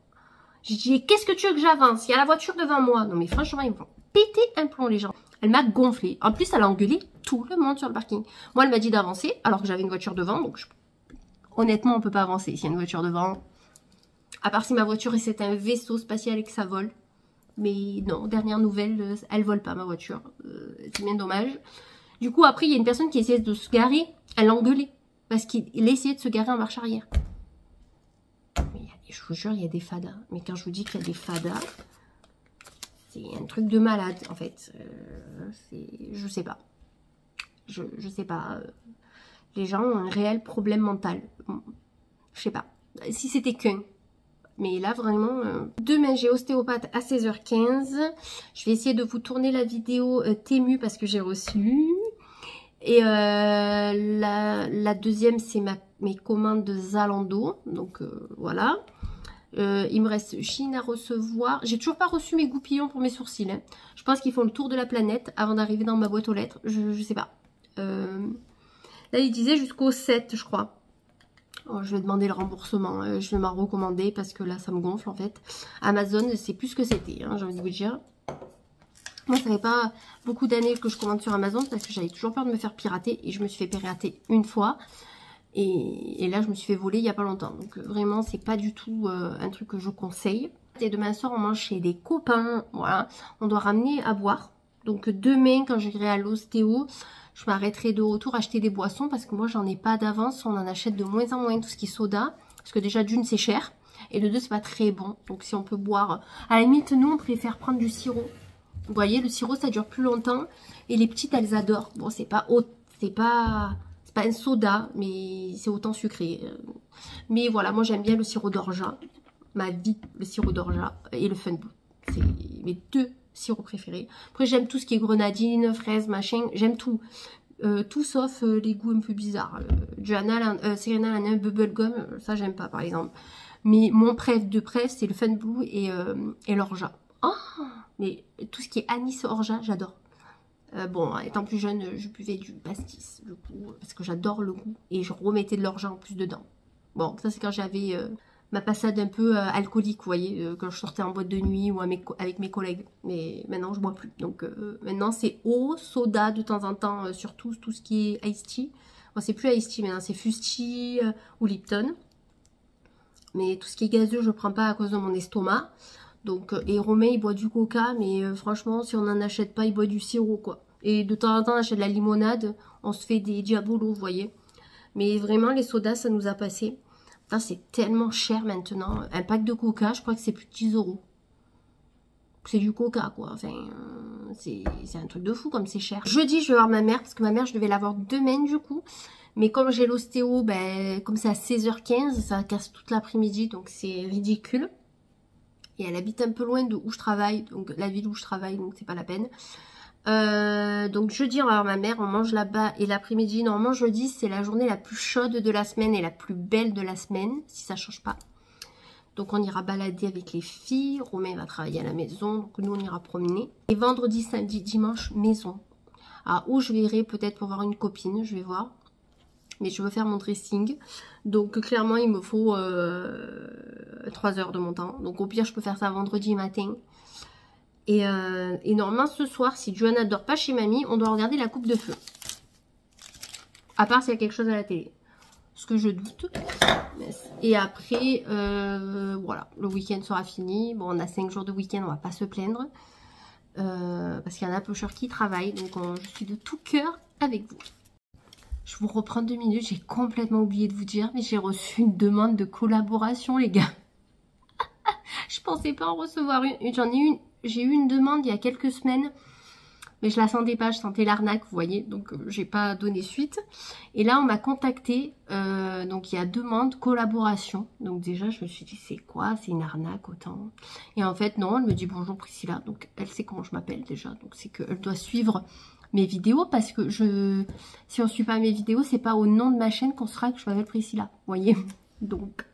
[SPEAKER 1] J'ai dit, qu'est-ce que tu veux que j'avance? Il y a la voiture devant moi. Non, mais franchement, ils me font péter un plomb, les gens. Elle m'a gonflé. En plus, elle a engueulé tout le monde sur le parking. Moi, elle m'a dit d'avancer, alors que j'avais une voiture devant. Donc, honnêtement, on peut pas avancer s'il y a une voiture devant. À part si ma voiture, c'est un vaisseau spatial et que ça vole. Mais non, dernière nouvelle, elle vole pas, ma voiture. C'est bien dommage. Du coup, après, il y a une personne qui essayait de se garer. Elle l'a engueulé. Parce qu'il essayait de se garer en marche arrière. Mais je vous jure, il y a des fadas. Mais quand je vous dis qu'il y a des fadas, c'est un truc de malade, en fait. Je sais pas. Je sais pas. Les gens ont un réel problème mental. Je sais pas. Si c'était qu'un. Mais là, vraiment... Demain, j'ai ostéopathe à 16h15. Je vais essayer de vous tourner la vidéo Temu parce que j'ai reçu... Et la deuxième, c'est mes commandes de Zalando. Donc voilà. Il me reste Chine à recevoir. J'ai toujours pas reçu mes goupillons pour mes sourcils. Hein. Je pense qu'ils font le tour de la planète avant d'arriver dans ma boîte aux lettres. Je sais pas. Là, il disait jusqu'au 7, je crois. Oh, je vais demander le remboursement. Je vais m'en recommander parce que là, ça me gonfle en fait. Amazon, c'est plus ce que c'était, hein, j'ai envie de vous dire. Moi, ça fait pas beaucoup d'années que je commande sur Amazon parce que j'avais toujours peur de me faire pirater et je me suis fait pirater une fois. Et là, je me suis fait voler il y a pas longtemps. Donc vraiment, c'est pas du tout un truc que je conseille. Et demain soir, on mange chez des copains. Voilà, on doit ramener à boire. Donc demain, quand j'irai à l'ostéo, je m'arrêterai de retour acheter des boissons parce que moi, j'en ai pas d'avance. On en achète de moins en moins tout ce qui est soda. Parce que déjà, d'une, c'est cher. Et de deux, c'est pas très bon. Donc si on peut boire... À la limite, nous, on préfère prendre du sirop. Vous voyez, le sirop, ça dure plus longtemps. Et les petites, elles adorent. Bon, c'est pas un soda, mais c'est autant sucré. Mais voilà, moi, j'aime bien le sirop d'orgeat. Ma vie, le sirop d'orgeat et le Fun Blue. C'est mes deux sirops préférés. Après, j'aime tout ce qui est grenadine, fraise, machin. J'aime tout. Tout sauf les goûts un peu bizarres. Serena Lana Bubblegum, ça, j'aime pas, par exemple. Mais mon préf de préf, c'est le Fun Blue et l'orgeat. Oh, mais tout ce qui est anis orgeat, j'adore. Bon, étant plus jeune, je buvais du pastis, du coup, parce que j'adore le goût. Et je remettais de l'orgeat en plus dedans. Bon, ça c'est quand j'avais ma passade un peu alcoolique, vous voyez, quand je sortais en boîte de nuit ou avec mes collègues. Mais maintenant, je bois plus. Donc maintenant, c'est eau, soda de temps en temps, surtout tout ce qui est iced tea. Bon, c'est plus iced tea maintenant, c'est Fusti ou Lipton. Mais tout ce qui est gazeux, je prends pas à cause de mon estomac. Donc, et Romain, il boit du coca, mais franchement, si on n'en achète pas, il boit du sirop, quoi. Et de temps en temps, on achète de la limonade, on se fait des diabolos, vous voyez. Mais vraiment, les sodas, ça nous a passé. Putain, c'est tellement cher maintenant. Un pack de coca, je crois que c'est plus de 10 €. C'est du coca, quoi. Enfin, c'est un truc de fou comme c'est cher. Jeudi, je vais voir ma mère, parce que ma mère, je devais la voir demain, du coup. Mais comme j'ai l'ostéo, ben, comme c'est à 16h15, ça casse toute l'après-midi, donc c'est ridicule. Et elle habite un peu loin de où je travaille, donc la ville où je travaille, donc c'est pas la peine. Donc jeudi, on va voir ma mère, on mange là-bas. Et l'après-midi, normalement jeudi, c'est la journée la plus chaude de la semaine et la plus belle de la semaine, si ça change pas. Donc on ira balader avec les filles. Romain va travailler à la maison, donc nous on ira promener. Et vendredi, samedi, dimanche, maison. Alors où je verrai peut-être pour voir une copine, je vais voir. Mais je veux faire mon dressing. Donc clairement il me faut 3 heures de mon temps. Donc au pire je peux faire ça vendredi matin. Et normalement ce soir, si Johanna ne dort pas chez mamie, on doit regarder la coupe de feu. À part s'il y a quelque chose à la télé. Ce que je doute. Et après, voilà, le week-end sera fini. Bon, on a 5 jours de week-end, on va pas se plaindre. Parce qu'il y en a peu qui travaillent. Donc je suis de tout cœur avec vous. Je vous reprends 2 minutes, j'ai complètement oublié de vous dire, mais j'ai reçu une demande de collaboration, les gars. Je pensais pas en recevoir une. J'ai eu une demande il y a quelques semaines, mais je la sentais pas, je sentais l'arnaque, vous voyez, donc j'ai pas donné suite. Et là, on m'a contacté, donc il y a demande collaboration. Donc déjà, je me suis dit, c'est quoi? C'est une arnaque autant. Et en fait, non, elle me dit bonjour Priscilla, donc elle sait comment je m'appelle déjà, donc c'est qu'elle doit suivre mes vidéos parce que si on suit pas mes vidéos, c'est pas au nom de ma chaîne qu'on saura que je m'appelle Priscilla, vous voyez. Donc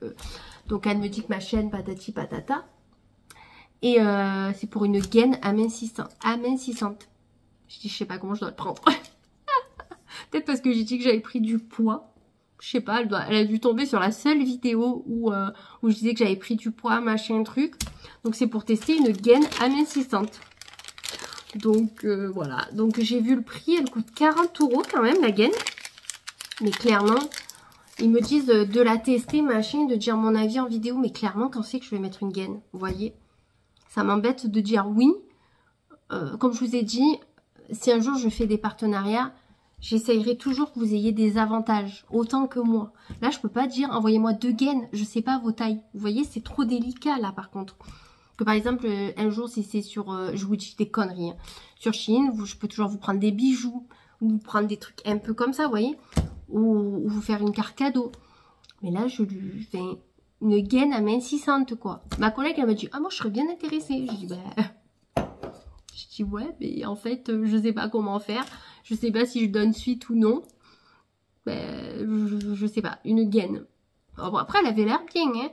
[SPEAKER 1] elle me dit que ma chaîne patati patata et c'est pour une gaine amincissante. Je dis je sais pas comment je dois le prendre. Peut-être parce que j'ai dit que j'avais pris du poids. Je sais pas, elle a dû tomber sur la seule vidéo où je disais que j'avais pris du poids, machin truc. Donc c'est pour tester une gaine amincissante. Donc voilà, donc j'ai vu le prix, elle coûte 40 € quand même la gaine. Mais clairement, ils me disent de la tester, machin, de dire mon avis en vidéo. Mais clairement, quand c'est que je vais mettre une gaine, vous voyez, ça m'embête de dire oui. Comme je vous ai dit, si un jour je fais des partenariats, j'essayerai toujours que vous ayez des avantages, autant que moi. Là, je peux pas dire envoyez-moi 2 gaines, je sais pas vos tailles. Vous voyez, c'est trop délicat là par contre. Que par exemple, un jour, si c'est sur, je vous dis des conneries, hein, sur Shein, je peux toujours vous prendre des bijoux, ou vous prendre des trucs un peu comme ça, vous voyez, ou vous faire une carte cadeau. Mais là, je lui fais une gaine amincissante, quoi. Ma collègue, elle m'a dit, ah, moi, je serais bien intéressée. Je dis, bah, je dis, ouais, mais en fait, je sais pas comment faire. Je sais pas si je donne suite ou non. Ben, je sais pas, une gaine. Bon, après, elle avait l'air bien, hein.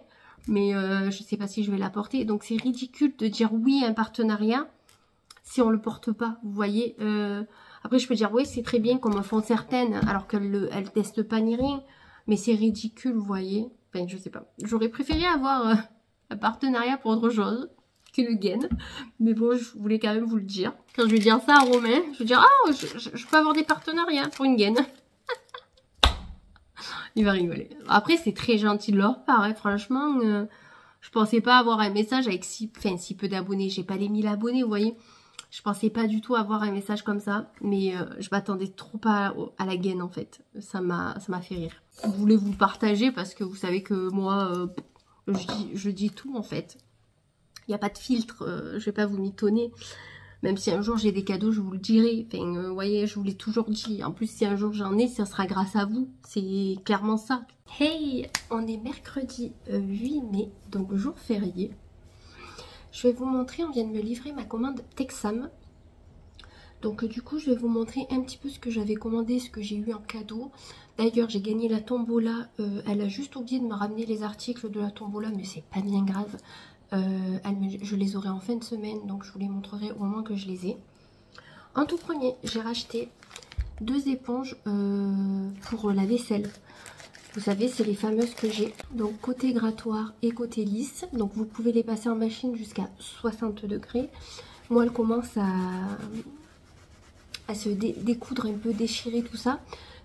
[SPEAKER 1] Mais je sais pas si je vais la porter. Donc c'est ridicule de dire oui à un partenariat si on le porte pas. Vous voyez. Après je peux dire oui c'est très bien comme en font certaines alors qu'elles testent pas ni rien. Mais c'est ridicule vous voyez. Enfin je sais pas. J'aurais préféré avoir un partenariat pour autre chose qu'une gaine. Mais bon je voulais quand même vous le dire. Quand je vais dire ça à Romain, je vais dire ah je peux avoir des partenariats pour une gaine. Il va rigoler. Après, c'est très gentil de leur part, hein. Franchement, Je pensais pas avoir un message avec si peu d'abonnés. J'ai pas les 1000 abonnés, vous voyez. Je pensais pas du tout avoir un message comme ça. Mais je m'attendais trop à la gaine, en fait. Ça m'a fait rire. Je voulais vous le partager parce que vous savez que moi, je dis tout, en fait. Il n'y a pas de filtre. Je vais pas vous mitonner. Même si un jour j'ai des cadeaux, je vous le dirai. Enfin, vous voyez, je vous l'ai toujours dit. En plus, si un jour j'en ai, ça sera grâce à vous. C'est clairement ça. Hey, on est mercredi 8 mai, donc jour férié. Je vais vous montrer, on vient de me livrer ma commande Texam. Donc du coup, je vais vous montrer un petit peu ce que j'avais commandé, ce que j'ai eu en cadeau. D'ailleurs, j'ai gagné la tombola. Elle a juste oublié de me ramener les articles de la tombola, mais c'est pas bien grave. Je les aurai en fin de semaine, donc je vous les montrerai au moment que je les ai. En tout premier, j'ai racheté 2 éponges pour la vaisselle. Vous savez, c'est les fameuses que j'ai. Donc côté grattoir et côté lisse. Donc vous pouvez les passer en machine jusqu'à 60 degrés. Moi, elle commence à se découdre un peu, déchirer tout ça.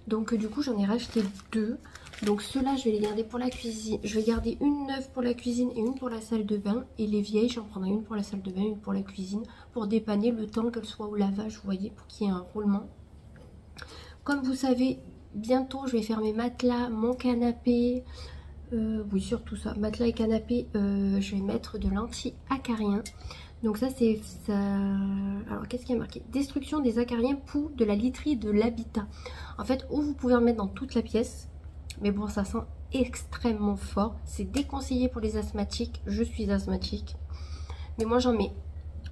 [SPEAKER 1] Donc du coup, j'en ai racheté 2. Donc ceux-là, je vais les garder pour la cuisine. Je vais garder une neuve pour la cuisine et une pour la salle de bain. Et les vieilles, j'en prendrai une pour la salle de bain, une pour la cuisine. Pour dépanner le temps qu'elles soient au lavage, vous voyez, pour qu'il y ait un roulement. Comme vous savez, bientôt, je vais faire mes matelas, mon canapé. Oui, surtout ça. Matelas et canapé, je vais mettre de l'anti-acarien. Donc ça, c'est ça. Alors, qu'est-ce qui est marqué? Destruction des acariens, poux de la literie de l'habitat. En fait, ou vous pouvez en mettre dans toute la pièce. Mais bon, ça sent extrêmement fort. C'est déconseillé pour les asthmatiques. Je suis asthmatique. Mais moi, j'en mets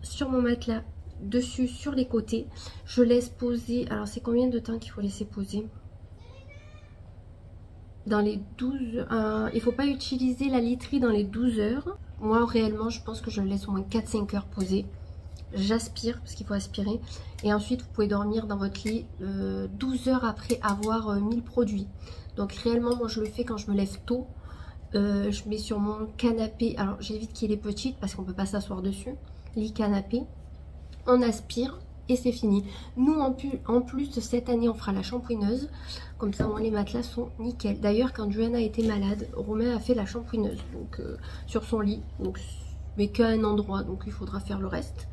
[SPEAKER 1] sur mon matelas, dessus, sur les côtés. Je laisse poser. Alors, c'est combien de temps qu'il faut laisser poser? Dans les 12... il ne faut pas utiliser la literie dans les 12 heures. Moi, réellement, je pense que je le laisse au moins 4-5 heures poser. J'aspire, parce qu'il faut aspirer. Et ensuite, vous pouvez dormir dans votre lit 12 heures après avoir mis le produit. Donc réellement, moi je le fais quand je me lève tôt. Je mets sur mon canapé. Alors j'évite qu'il est petite parce qu'on ne peut pas s'asseoir dessus. Lit canapé. On aspire et c'est fini. Nous en plus cette année on fera la shampouineuse. Comme ça moi les matelas sont nickel. D'ailleurs quand Joanna était malade, Romain a fait la shampouineuse. Donc sur son lit. Donc, mais qu'à un endroit. Donc il faudra faire le reste.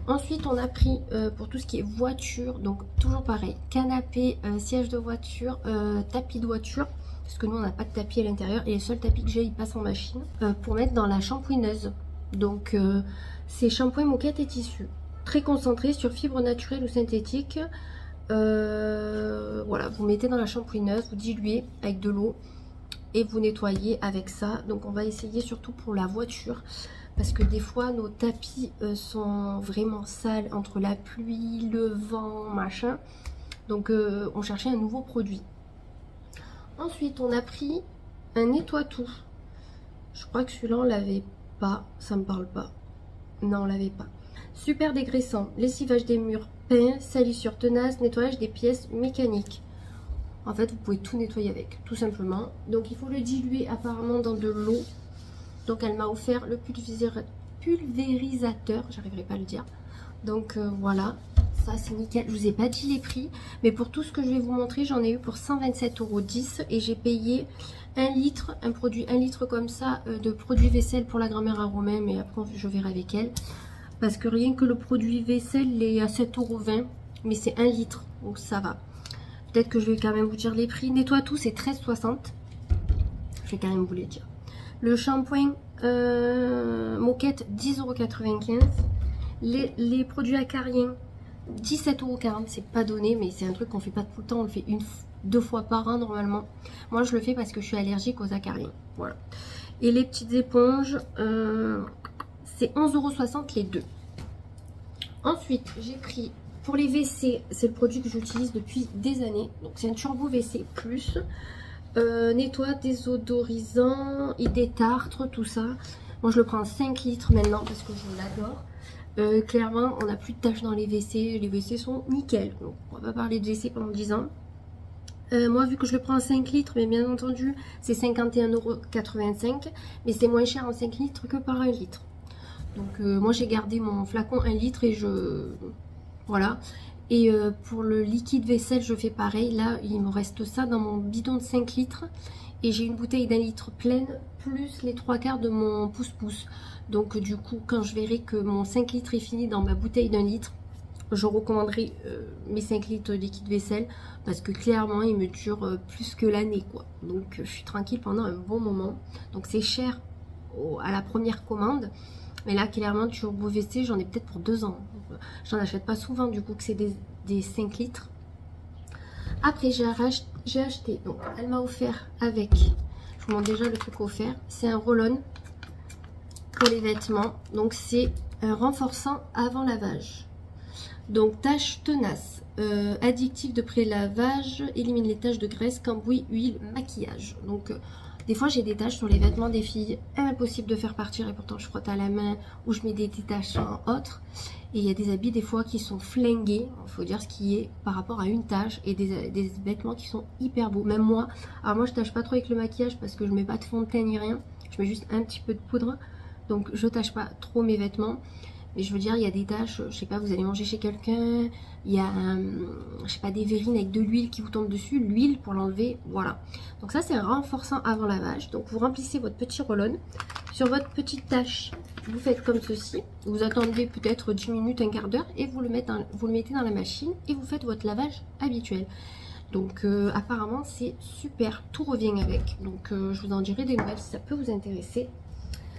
[SPEAKER 1] Ensuite, on a pris pour tout ce qui est voiture, donc toujours pareil, canapé, siège de voiture, tapis de voiture, parce que nous, on n'a pas de tapis à l'intérieur, et les seuls tapis que j'ai, ils passent en machine, pour mettre dans la shampouineuse. Donc, c'est shampoing, moquette et tissu, très concentré sur fibres naturelles ou synthétiques. Voilà, vous mettez dans la shampouineuse, vous diluez avec de l'eau, et vous nettoyez avec ça. Donc, on va essayer surtout pour la voiture. Parce que des fois, nos tapis sont vraiment sales entre la pluie, le vent, machin. Donc, on cherchait un nouveau produit. Ensuite, on a pris un nettoie-tout. Je crois que celui-là, on l'avait pas. Ça me parle pas. Non, on l'avait pas. Super dégraissant. Lessivage des murs, peint, salissure tenace, nettoyage des pièces mécaniques. En fait, vous pouvez tout nettoyer avec, tout simplement. Donc, il faut le diluer apparemment dans de l'eau. Donc elle m'a offert le pulvérisateur, j'arriverai pas à le dire. Donc voilà, ça c'est nickel. Je vous ai pas dit les prix, mais pour tout ce que je vais vous montrer, j'en ai eu pour 127,10 € et j'ai payé 1 litre, un produit 1 litre comme ça de produit vaisselle pour la grand-mère à Romain, mais après je verrai avec elle. Parce que rien que le produit vaisselle, il est à 7,20 €, mais c'est 1 litre, donc ça va. Peut-être que je vais quand même vous dire les prix. Nettoie tout, c'est 13,60 €. Je vais quand même vous les dire. Le shampoing moquette 10,95 €. Les produits acariens 17,40 €. C'est pas donné, mais c'est un truc qu'on fait pas tout le temps. On le fait 2 fois par an normalement. Moi je le fais parce que je suis allergique aux acariens. Voilà. Et les petites éponges, c'est 11,60 € les deux. Ensuite, j'ai pris pour les WC, c'est le produit que j'utilise depuis des années. Donc c'est un turbo WC plus. Nettoie, désodorisant, il détartre, tout ça. Moi je le prends 5 litres maintenant parce que je l'adore. Clairement on n'a plus de taches dans les WC sont nickel. Donc on va pas parler de WC pendant 10 ans. Moi vu que je le prends en 5 litres, mais bien entendu c'est 51,85 €, mais c'est moins cher en 5 litres que par 1 litre. Donc moi j'ai gardé mon flacon 1 litre et voilà. Et pour le liquide vaisselle, je fais pareil. Là, il me reste ça dans mon bidon de 5 litres. Et j'ai une bouteille d'1 litre pleine, plus les 3/4 de mon pouce-pouce. Donc du coup, quand je verrai que mon 5 litres est fini dans ma bouteille d'1 litre, je recommanderai mes 5 litres de liquide vaisselle. Parce que clairement, il me dure plus que l'année, quoi. Donc je suis tranquille pendant un bon moment. Donc c'est cher à la première commande. Mais là, clairement, Turbo WC, j'en ai peut-être pour 2 ans. J'en achète pas souvent, du coup, que c'est des 5 litres. Après, j'ai acheté, donc elle m'a offert avec, je vous montre déjà le truc offert, c'est un roll-on pour les vêtements. Donc c'est un renforçant avant lavage. Donc tâches tenaces, addictif de pré-lavage, élimine les taches de graisse, cambouis, huile, maquillage. Donc des fois j'ai des taches sur les vêtements des filles, impossible de faire partir et pourtant je frotte à la main ou je mets des détachants autres. Et il y a des habits des fois qui sont flingués, il faut dire ce qui est par rapport à une tache, et des vêtements qui sont hyper beaux. Même moi, alors moi je tâche pas trop avec le maquillage parce que je mets pas de fond de teint ni rien, je mets juste un petit peu de poudre, donc je tâche pas trop mes vêtements. Mais je veux dire, il y a des taches, je sais pas, vous allez manger chez quelqu'un, il y a, je sais pas, des verrines avec de l'huile qui vous tombe dessus, l'huile pour l'enlever, voilà. Donc ça c'est un renforçant avant lavage. Donc vous remplissez votre petit roll-on. Sur votre petite tache, vous faites comme ceci. Vous attendez peut-être 10 minutes, un quart d'heure et vous le mettez dans la machine et vous faites votre lavage habituel. Donc apparemment c'est super, tout revient avec. Donc je vous en dirai des nouvelles si ça peut vous intéresser.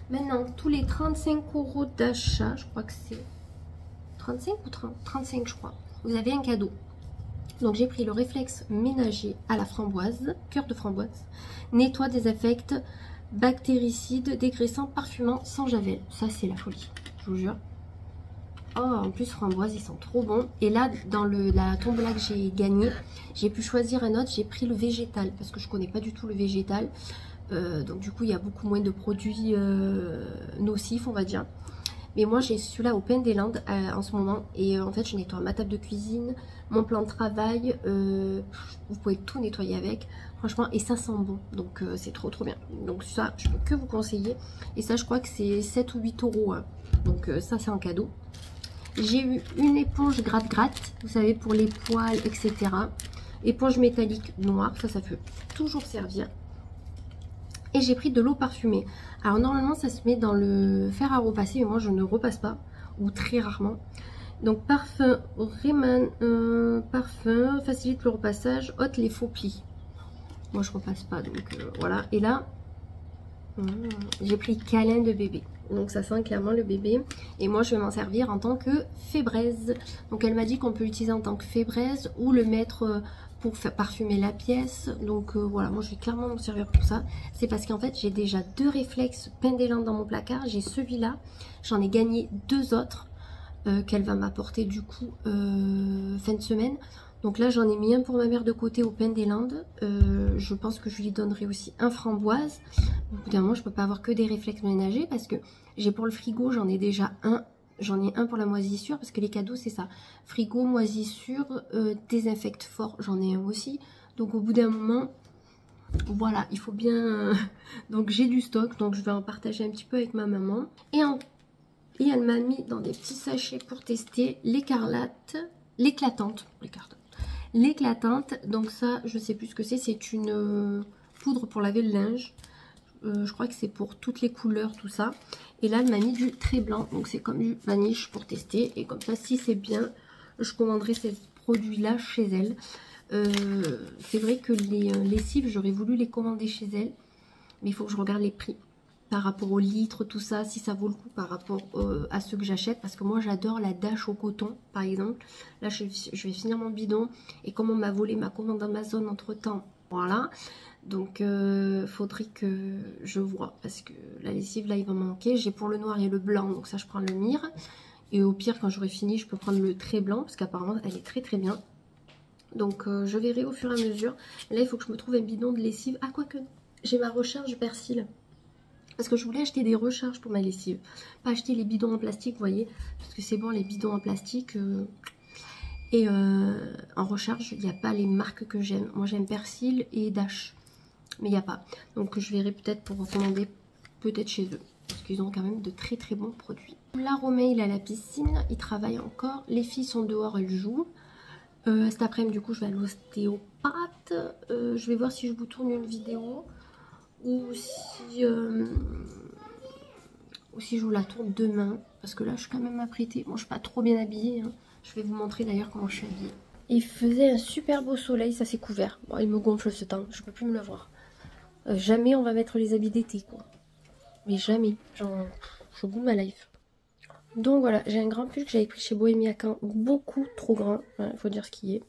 [SPEAKER 1] Maintenant, tous les 35 € d'achat, je crois que c'est 35 ou 30, 35 je crois, vous avez un cadeau. Donc j'ai pris le réflexe ménager à la framboise, cœur de framboise, nettoie, désinfecte, bactéricide, dégraissant, parfumant, sans javel. Ça c'est la folie, je vous jure. Oh, en plus framboise, ils sont trop bons. Et là, dans la tombola que j'ai gagnée, j'ai pu choisir un autre, j'ai pris le végétal, parce que je connais pas du tout le végétal. Donc du coup il y a beaucoup moins de produits nocifs on va dire. Mais moi j'ai celui-là au Pain des Landes en ce moment. Et en fait je nettoie ma table de cuisine, mon plan de travail, vous pouvez tout nettoyer avec. Franchement et ça sent bon. Donc c'est trop bien. Donc ça je peux que vous conseiller. Et ça je crois que c'est 7 ou 8 €. Hein. Donc ça c'est un cadeau. J'ai eu une éponge gratte-gratte, vous savez pour les poils etc. Éponge métallique noire, ça peut toujours servir. Et j'ai pris de l'eau parfumée. Alors normalement ça se met dans le fer à repasser, mais moi je ne repasse pas, ou très rarement. Donc parfum Riemann, parfum, facilite le repassage, ôte les faux plis. Moi je repasse pas, donc voilà. Et là, j'ai pris câlin de bébé. Donc ça sent clairement le bébé. Et moi je vais m'en servir en tant que fébraise. Donc elle m'a dit qu'on peut l'utiliser en tant que fébraise ou le mettre pour faire parfumer la pièce. Donc voilà, moi je vais clairement m'en servir pour ça. C'est parce qu'en fait j'ai déjà 2 réflexes Pain des Landes dans mon placard. J'ai celui-là, j'en ai gagné 2 autres qu'elle va m'apporter du coup fin de semaine. Donc là j'en ai mis un pour ma mère de côté au Pain des Landes. Je pense que je lui donnerai aussi un framboise. Au bout d'un moment je peux pas avoir que des réflexes ménagers parce que j'ai pour le frigo, j'en ai déjà un. J'en ai un pour la moisissure parce que les cadeaux c'est ça. Frigo, moisissure, désinfecte fort, j'en ai un aussi. Donc au bout d'un moment, voilà, il faut bien... Donc j'ai du stock, donc je vais en partager un petit peu avec ma maman. Et elle m'a mis dans des petits sachets pour tester l'éclatante. Donc ça, je sais plus ce que c'est une poudre pour laver le linge. Je crois que c'est pour toutes les couleurs, tout ça. Et là, elle m'a mis du très blanc. Donc, c'est comme du vaniche pour tester. Et comme ça, si c'est bien, je commanderai ces produits-là chez elle. C'est vrai que les lessives, j'aurais voulu les commander chez elle. Mais il faut que je regarde les prix. Par rapport aux litres, tout ça, si ça vaut le coup par rapport à ceux que j'achète. Parce que moi, j'adore la Dash au coton, par exemple. Là, je vais finir mon bidon. Et comme on m'a volé ma commande Amazon entre-temps, voilà. Donc faudrait que je vois parce que la lessive là il va manquer. J'ai pour le noir et le blanc, donc ça je prends le mire. Et au pire quand j'aurai fini je peux prendre le très blanc parce qu'apparemment elle est très bien. Donc je verrai au fur et à mesure. Là il faut que je me trouve un bidon de lessive. Ah quoique j'ai ma recharge persil. Parce que je voulais acheter des recharges pour ma lessive. Pas acheter les bidons en plastique, vous voyez. Parce que c'est bon les bidons en plastique... Et en recharge, il n'y a pas les marques que j'aime. Moi, j'aime Persil et Dash. Mais il n'y a pas. Donc, je verrai peut-être pour recommander peut-être chez eux. Parce qu'ils ont quand même de très bons produits. Là, Romain, il est à la piscine. Il travaille encore. Les filles sont dehors, elles jouent. Cet après-midi, du coup, je vais à l'ostéopathe. Je vais voir si je vous tourne une vidéo ou si je vous la tourne demain. Parce que là, je suis quand même apprêtée. Bon, je suis pas trop bien habillée, hein. Je vais vous montrer d'ailleurs comment je suis habillée. Il faisait un super beau soleil, ça s'est couvert. Bon, il me gonfle ce temps, je peux plus me le voir. Jamais on va mettre les habits d'été, quoi. Mais jamais. Genre, je suis au bout de ma life. Donc voilà, j'ai un grand pull que j'avais pris chez Bohemia Camp, beaucoup trop grand, il faut dire ce qui est.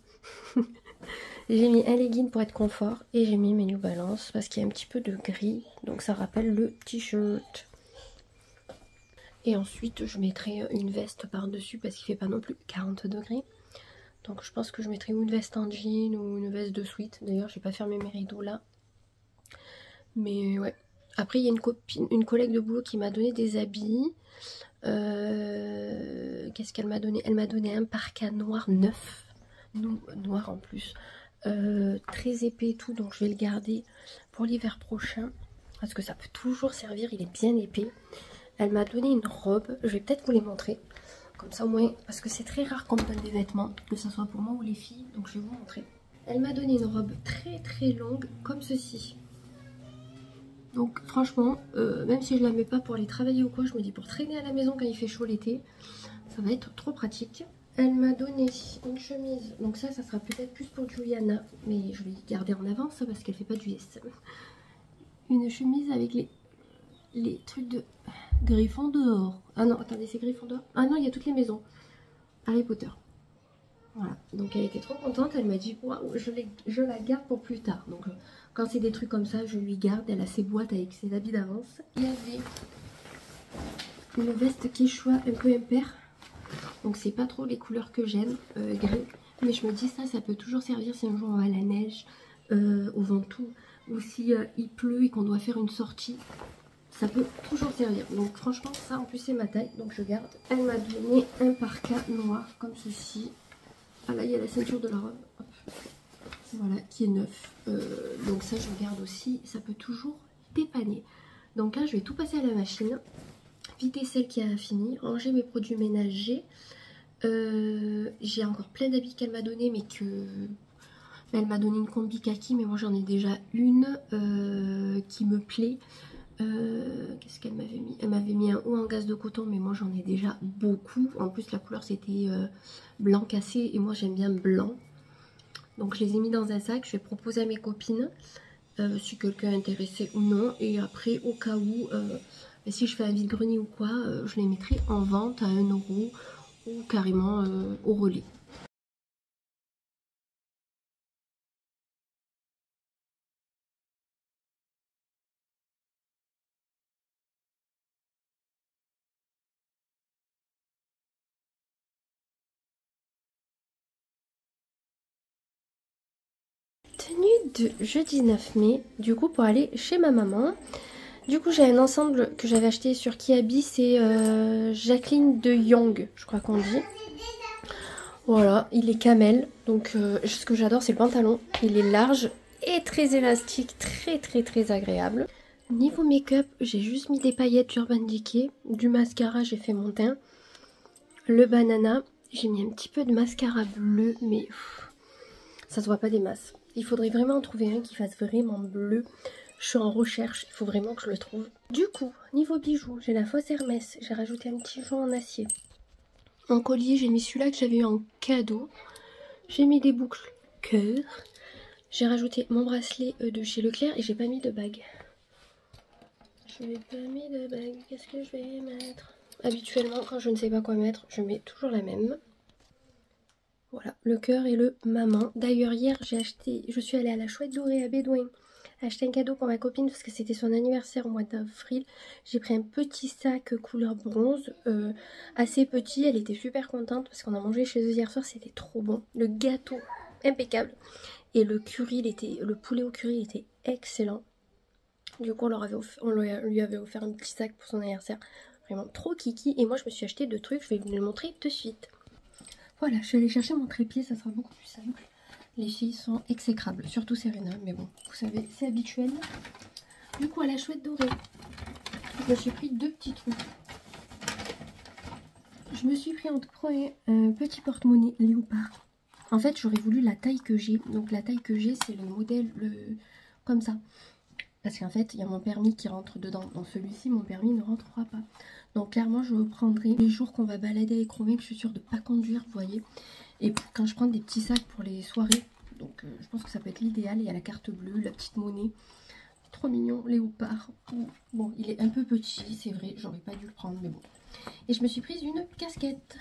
[SPEAKER 1] J'ai mis un legging pour être confort et j'ai mis mes New Balance parce qu'il y a un petit peu de gris, donc ça rappelle le t-shirt. Et ensuite je mettrai une veste par-dessus parce qu'il fait pas non plus 40 degrés. Donc je pense que je mettrai une veste en jean ou une veste de sweat. D'ailleurs j'ai pas fermé mes rideaux là. Mais ouais. Après il y a une collègue de boulot qui m'a donné des habits. Qu'est-ce qu'elle m'a donné? Elle m'a donné un parka noir neuf, noir en plus, très épais et tout, donc je vais le garder pour l'hiver prochain parce que ça peut toujours servir, il est bien épais. Elle m'a donné une robe, je vais peut-être vous les montrer comme ça au moins, parce que c'est très rare qu'on me donne des vêtements, que ce soit pour moi ou les filles, donc je vais vous montrer. Elle m'a donné une robe très très longue comme ceci. Donc franchement, même si je la mets pas pour aller travailler ou quoi, je me dis pour traîner à la maison quand il fait chaud l'été, ça va être trop pratique. Elle m'a donné une chemise, donc ça sera peut-être plus pour Juliana, mais je vais garder en avance parce qu'elle fait pas du S. Une chemise avec les trucs de Gryffondor. Ah non, attendez, c'est Gryffondor. Ah non, il y a toutes les maisons. Harry Potter. Voilà, donc elle était trop contente, elle m'a dit waouh, je la garde pour plus tard. Donc quand c'est des trucs comme ça, je lui garde, elle a ses boîtes avec ses habits d'avance. Il y avait une veste Quechua un peu impair, donc c'est pas trop les couleurs que j'aime, gris. Mais je me dis ça peut toujours servir si un jour on va à la neige, au Ventoux, ou si il pleut et qu'on doit faire une sortie. Ça peut toujours servir. Donc franchement ça en plus c'est ma taille, donc je garde. Elle m'a donné un parka noir comme ceci. Ah là il y a la ceinture de la robe. Hop. Voilà, qui est neuf. Donc ça je garde aussi, ça peut toujours dépanner. Donc là je vais tout passer à la machine, vider celle qui a fini, ranger mes produits ménagers. J'ai encore plein d'habits qu'elle m'a donné, mais que... Elle m'a donné une combi kaki, mais moi j'en ai déjà une qui me plaît. Qu'est-ce qu'elle m'avait mis? Elle m'avait mis un haut en gaze de coton, mais moi j'en ai déjà beaucoup. En plus la couleur c'était blanc cassé et moi j'aime bien blanc. Donc je les ai mis dans un sac, je vais proposer à mes copines si quelqu'un est intéressé ou non. Et après au cas où, si je fais un vide-grenier ou quoi, je les mettrai en vente à 1 € ou carrément au relais. Tenue de jeudi 9 mai, du coup pour aller chez ma maman. Du coup j'ai un ensemble que j'avais acheté sur Kiabi, c'est Jacqueline de Young, je crois qu'on dit. Voilà, il est camel, donc ce que j'adore c'est le pantalon, il est large et très élastique, très agréable. Niveau make-up, j'ai juste mis des paillettes Urban Decay, du mascara, j'ai fait mon teint, le banana, j'ai mis un petit peu de mascara bleu, mais ça se voit pas des masses. Il faudrait vraiment en trouver un qui fasse vraiment bleu. Je suis en recherche, il faut vraiment que je le trouve. Du coup, niveau bijoux, j'ai la fausse Hermès, j'ai rajouté un petit joint en acier. En collier, j'ai mis celui-là que j'avais eu en cadeau. J'ai mis des boucles cœur. J'ai rajouté mon bracelet de chez Leclerc et j'ai pas mis de bague. Je n'ai pas mis de bague, qu'est-ce que je vais mettre? Habituellement, quand je ne sais pas quoi mettre, je mets toujours la même. Voilà, le cœur et le maman. D'ailleurs, hier, je suis allée à la Chouette Dorée à Bédouin acheter un cadeau pour ma copine parce que c'était son anniversaire au mois d'avril. J'ai pris un petit sac couleur bronze, assez petit. Elle était super contente parce qu'on a mangé chez eux hier soir, c'était trop bon. Le gâteau, impeccable. Et le curry, le poulet au curry, il était excellent. Du coup, on lui avait offert un petit sac pour son anniversaire. Vraiment trop kiki. Et moi, je me suis acheté 2 trucs, je vais vous les montrer de suite. Voilà, je suis allée chercher mon trépied, ça sera beaucoup plus simple. Les filles sont exécrables, surtout Serena, mais bon, vous savez, c'est habituel. Du coup, à la Chouette Dorée, je me suis pris 2 petits trucs. Je me suis pris en premier un petit porte-monnaie léopard. En fait, j'aurais voulu la taille que j'ai. Donc la taille que j'ai, c'est le modèle comme ça. Parce qu'en fait, il y a mon permis qui rentre dedans. Dans celui-ci, mon permis ne rentrera pas. Donc clairement, je reprendrai les jours qu'on va balader avec Romain, que je suis sûre de ne pas conduire, vous voyez. Et quand je prends des petits sacs pour les soirées, donc je pense que ça peut être l'idéal. Il y a la carte bleue, la petite monnaie. Trop mignon, léopard. Bon, il est un peu petit, c'est vrai, j'aurais pas dû le prendre, mais bon. Et je me suis prise une casquette.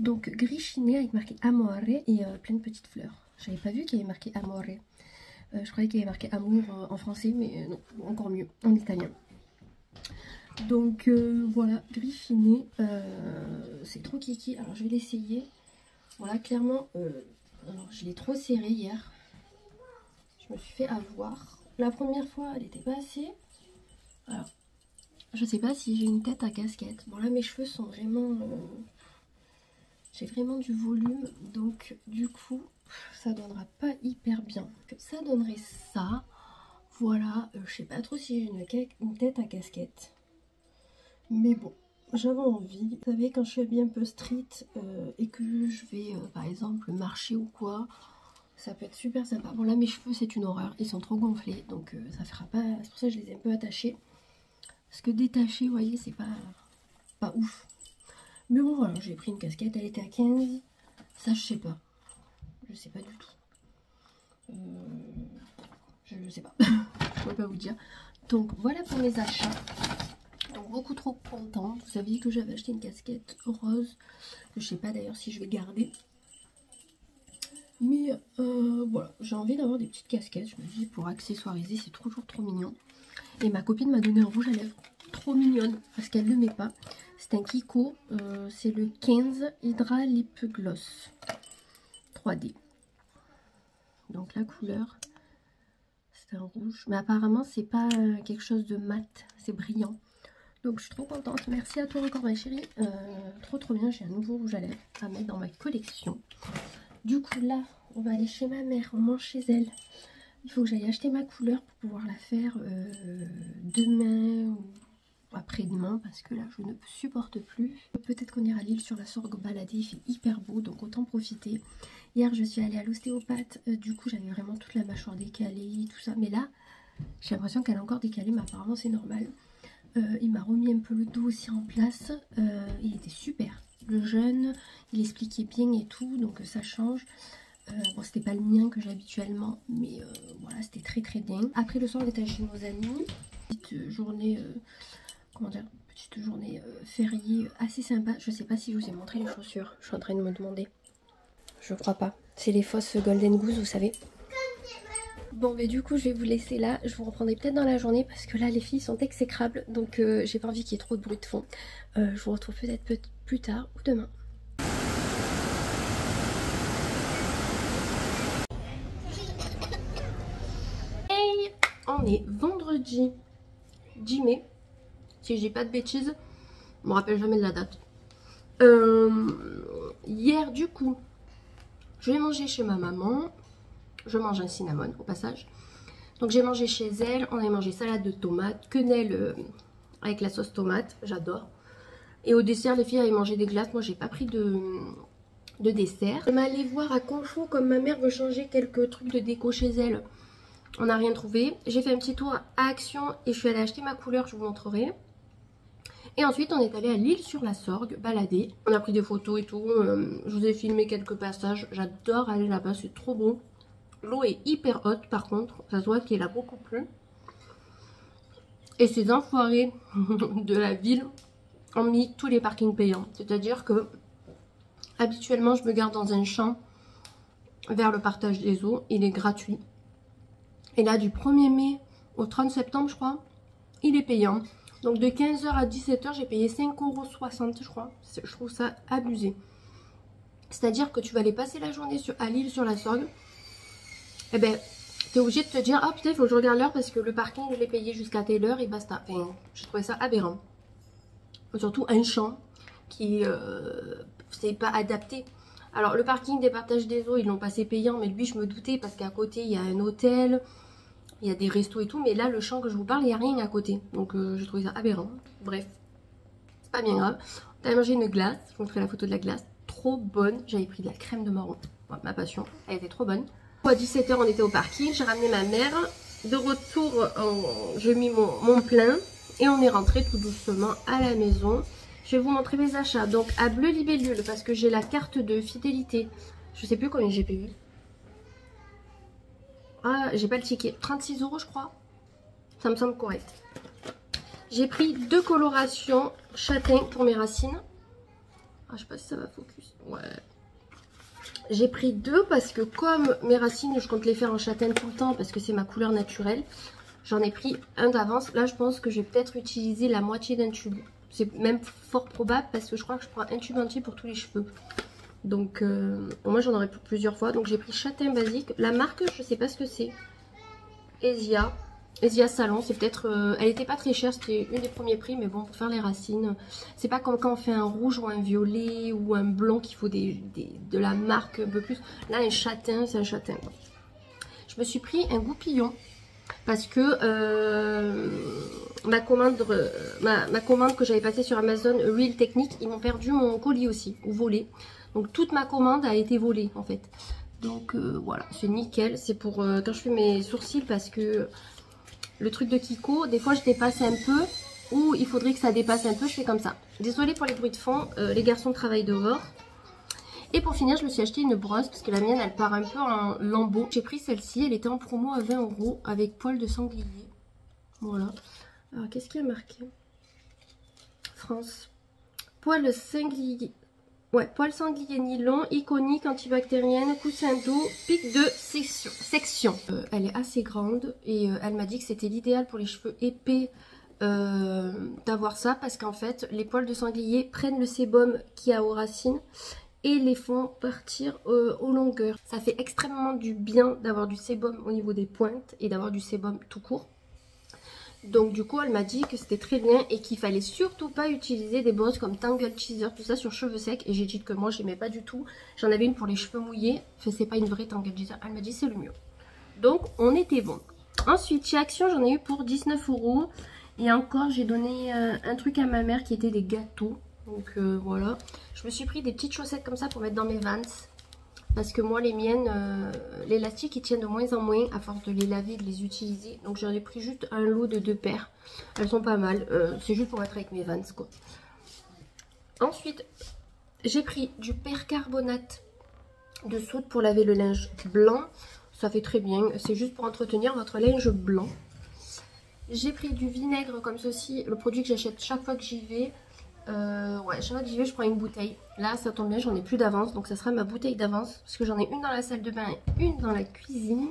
[SPEAKER 1] Donc gris chiné avec marqué Amore et plein de petites fleurs. J'avais pas vu qu'il y avait marqué Amore. Je croyais qu'il y avait marqué amour en français, mais non, encore mieux, en italien. Donc voilà, gris chiné. C'est trop kiki. Alors je vais l'essayer. Voilà, clairement, alors, je l'ai trop serré hier. Je me suis fait avoir. La première fois, elle était pas assez. Alors, je sais pas si j'ai une tête à casquette. Bon là, mes cheveux sont vraiment... j'ai vraiment du volume. Donc, du coup, ça donnera pas hyper bien. Ça donnerait ça. Voilà. Je sais pas trop si j'ai une tête à casquette. Mais bon, j'avais envie. Vous savez, quand je suis habillée un peu street et que je vais, par exemple, marcher ou quoi... Ça peut être super sympa. Bon là mes cheveux c'est une horreur, ils sont trop gonflés donc ça fera pas. C'est pour ça que je les ai un peu attachés. Parce que détacher, vous voyez, c'est pas ouf. Mais bon voilà, j'ai pris une casquette, elle était à 15. Ça je sais pas. Je sais pas du tout. Je sais pas. Je pourrais pas vous dire. Donc voilà pour mes achats. Donc beaucoup trop contente. Vous saviez que j'avais acheté une casquette rose. Que je sais pas d'ailleurs si je vais garder. Mais voilà, j'ai envie d'avoir des petites casquettes. Je me dis pour accessoiriser, c'est toujours trop mignon. Et ma copine m'a donné un rouge à lèvres. Trop mignonne, parce qu'elle ne le met pas. C'est un Kiko, c'est le 15 Hydra Lip Gloss 3D. Donc la couleur, c'est un rouge. Mais apparemment, c'est pas quelque chose de mat, c'est brillant. Donc je suis trop contente. Merci à toi encore ma chérie. Trop bien, j'ai un nouveau rouge à lèvres à mettre dans ma collection. Du coup là, on va aller chez ma mère, on mange chez elle. Il faut que j'aille acheter ma couleur pour pouvoir la faire demain ou après-demain parce que là je ne supporte plus. Peut-être qu'on ira à l'île sur la Sorgue balader, il fait hyper beau donc autant profiter. Hier je suis allée à l'ostéopathe, du coup j'avais vraiment toute la mâchoire décalée, tout ça. Mais là j'ai l'impression qu'elle est encore décalée mais apparemment c'est normal. Il m'a remis un peu le dos aussi en place, il était super. Le jeune, il expliquait bien et tout, donc ça change. Bon, c'était pas le mien que j'ai habituellement, mais voilà, c'était très bien. Après le soir, on était chez nos amis. Petite journée, comment dire, petite journée fériée assez sympa. Je sais pas si je vous ai montré les chaussures, je suis en train de me demander. Je crois pas. C'est les fausses Golden Goose, vous savez. Bon, mais du coup, je vais vous laisser là. Je vous reprendrai peut-être dans la journée parce que là, les filles sont exécrables. Donc, j'ai pas envie qu'il y ait trop de bruit de fond. Je vous retrouve peut-être plus tard ou demain. Hey, on est vendredi 10 mai. Si je dis pas de bêtises, je me rappelle jamais de la date. Hier, du coup, je vais manger chez ma maman. Je mange un cinnamon au passage. Donc j'ai mangé chez elle, on a mangé salade de tomates, quenelle avec la sauce tomate, j'adore. Et au dessert, les filles avaient mangé des glaces, moi j'ai pas pris de dessert. On allait voir à Conchou comme ma mère veut changer quelques trucs de déco chez elle. On n'a rien trouvé. J'ai fait un petit tour à Action et je suis allée acheter ma couleur, je vous montrerai. Et ensuite on est allé à l'île sur la Sorgue, balader. On a pris des photos et tout, je vous ai filmé quelques passages, j'adore aller là-bas, c'est trop beau. L'eau est hyper haute par contre, ça se voit qu'elle a beaucoup plu. Et ces enfoirés de la ville ont mis tous les parkings payants. C'est-à-dire que habituellement je me garde dans un champ vers le partage des eaux, il est gratuit. Et là du 1er mai au 30 septembre je crois, il est payant. Donc de 15 h à 17 h j'ai payé 5,60 € je crois. Je trouve ça abusé. C'est-à-dire que tu vas aller passer la journée à l'île sur la Sorgue. Eh ben, t'es obligé de te dire, ah putain, il faut que je regarde l'heure parce que le parking, je l'ai payé jusqu'à telle heure et basta. Enfin, je trouvais ça aberrant. Surtout un champ qui, c'est pas adapté. Alors, le parking des partages des eaux, ils l'ont passé payant, mais lui, je me doutais parce qu'à côté, il y a un hôtel, il y a des restos et tout. Mais là, le champ que je vous parle, il n'y a rien à côté. Donc, je trouvais ça aberrant. Bref, c'est pas bien grave. On a mangé une glace, je vous montrerai la photo de la glace. Trop bonne, j'avais pris de la crème de marron. Ouais, ma passion, elle était trop bonne. À 17 h on était au parking, j'ai ramené ma mère. De retour, j'ai mis mon plein et on est rentré tout doucement à la maison. Je vais vous montrer mes achats. Donc à Bleu Libellule, parce que j'ai la carte de fidélité. Je sais plus combien j'ai payé. Ah, j'ai pas le ticket. 36 € je crois. Ça me semble correct. J'ai pris 2 colorations châtain pour mes racines. Ah, je sais pas si ça va focus. Ouais. J'ai pris 2 parce que comme mes racines, je compte les faire en châtain tout le temps parce que c'est ma couleur naturelle. J'en ai pris un d'avance. Là, je pense que je vais peut-être utiliser la moitié d'un tube. C'est même fort probable parce que je crois que je prends un tube entier pour tous les cheveux. Donc, moi, j'en aurai pour plusieurs fois. Donc, j'ai pris châtain basique. La marque, je sais pas ce que c'est. Esia Salon. C'est peut-être... elle était pas très chère. C'était une des premiers prix. Mais bon, pour faire les racines, c'est pas comme quand on fait un rouge ou un violet ou un blond qu'il faut de la marque un peu plus. Là, un châtain, c'est un châtain. Je me suis pris un goupillon. Parce que ma commande que j'avais passée sur Amazon, Real Technique, ils m'ont perdu mon colis aussi, ou volé. Donc toute ma commande a été volée en fait. Donc voilà, c'est nickel. C'est pour quand je fais mes sourcils parce que le truc de Kiko, des fois je dépasse un peu ou il faudrait que ça dépasse un peu, je fais comme ça. Désolée pour les bruits de fond, les garçons travaillent dehors. Et pour finir, je me suis acheté une brosse parce que la mienne, elle part un peu en lambeaux. J'ai pris celle-ci, elle était en promo à 20 € avec poil de sanglier. Voilà. Alors, qu'est-ce qu'il y a marqué? France. Poil sanglier. Ouais, poil sanglier nylon, iconique, antibactérienne, coussin doux, pic de section. Elle est assez grande et elle m'a dit que c'était l'idéal pour les cheveux épais d'avoir ça parce qu'en fait, les poils de sanglier prennent le sébum qu'il y a aux racines et les font partir aux longueurs. Ça fait extrêmement du bien d'avoir du sébum au niveau des pointes et d'avoir du sébum tout court. Donc du coup elle m'a dit que c'était très bien et qu'il fallait surtout pas utiliser des brosses comme Tangle Teaser, tout ça sur cheveux secs. Et j'ai dit que moi j'aimais pas du tout. J'en avais une pour les cheveux mouillés. Enfin c'est pas une vraie Tangle Teaser. Elle m'a dit c'est le mieux. Donc on était bon. Ensuite chez Action j'en ai eu pour 19 €. Et encore j'ai donné un truc à ma mère qui était des gâteaux. Donc voilà. Je me suis pris des petites chaussettes comme ça pour mettre dans mes Vans. Parce que moi les miennes, l'élastique ils tiennent de moins en moins à force de les laver et de les utiliser. Donc j'en ai pris juste un lot de 2 paires. Elles sont pas mal. C'est juste pour mettre avec mes Vans quoi. Ensuite j'ai pris du percarbonate de soude pour laver le linge blanc. Ça fait très bien. C'est juste pour entretenir votre linge blanc. J'ai pris du vinaigre comme ceci. Le produit que j'achète chaque fois que j'y vais. Ouais, chaque fois que j'y vais, je prends une bouteille. Là, ça tombe bien, j'en ai plus d'avance. Donc, ça sera ma bouteille d'avance. Parce que j'en ai une dans la salle de bain et une dans la cuisine.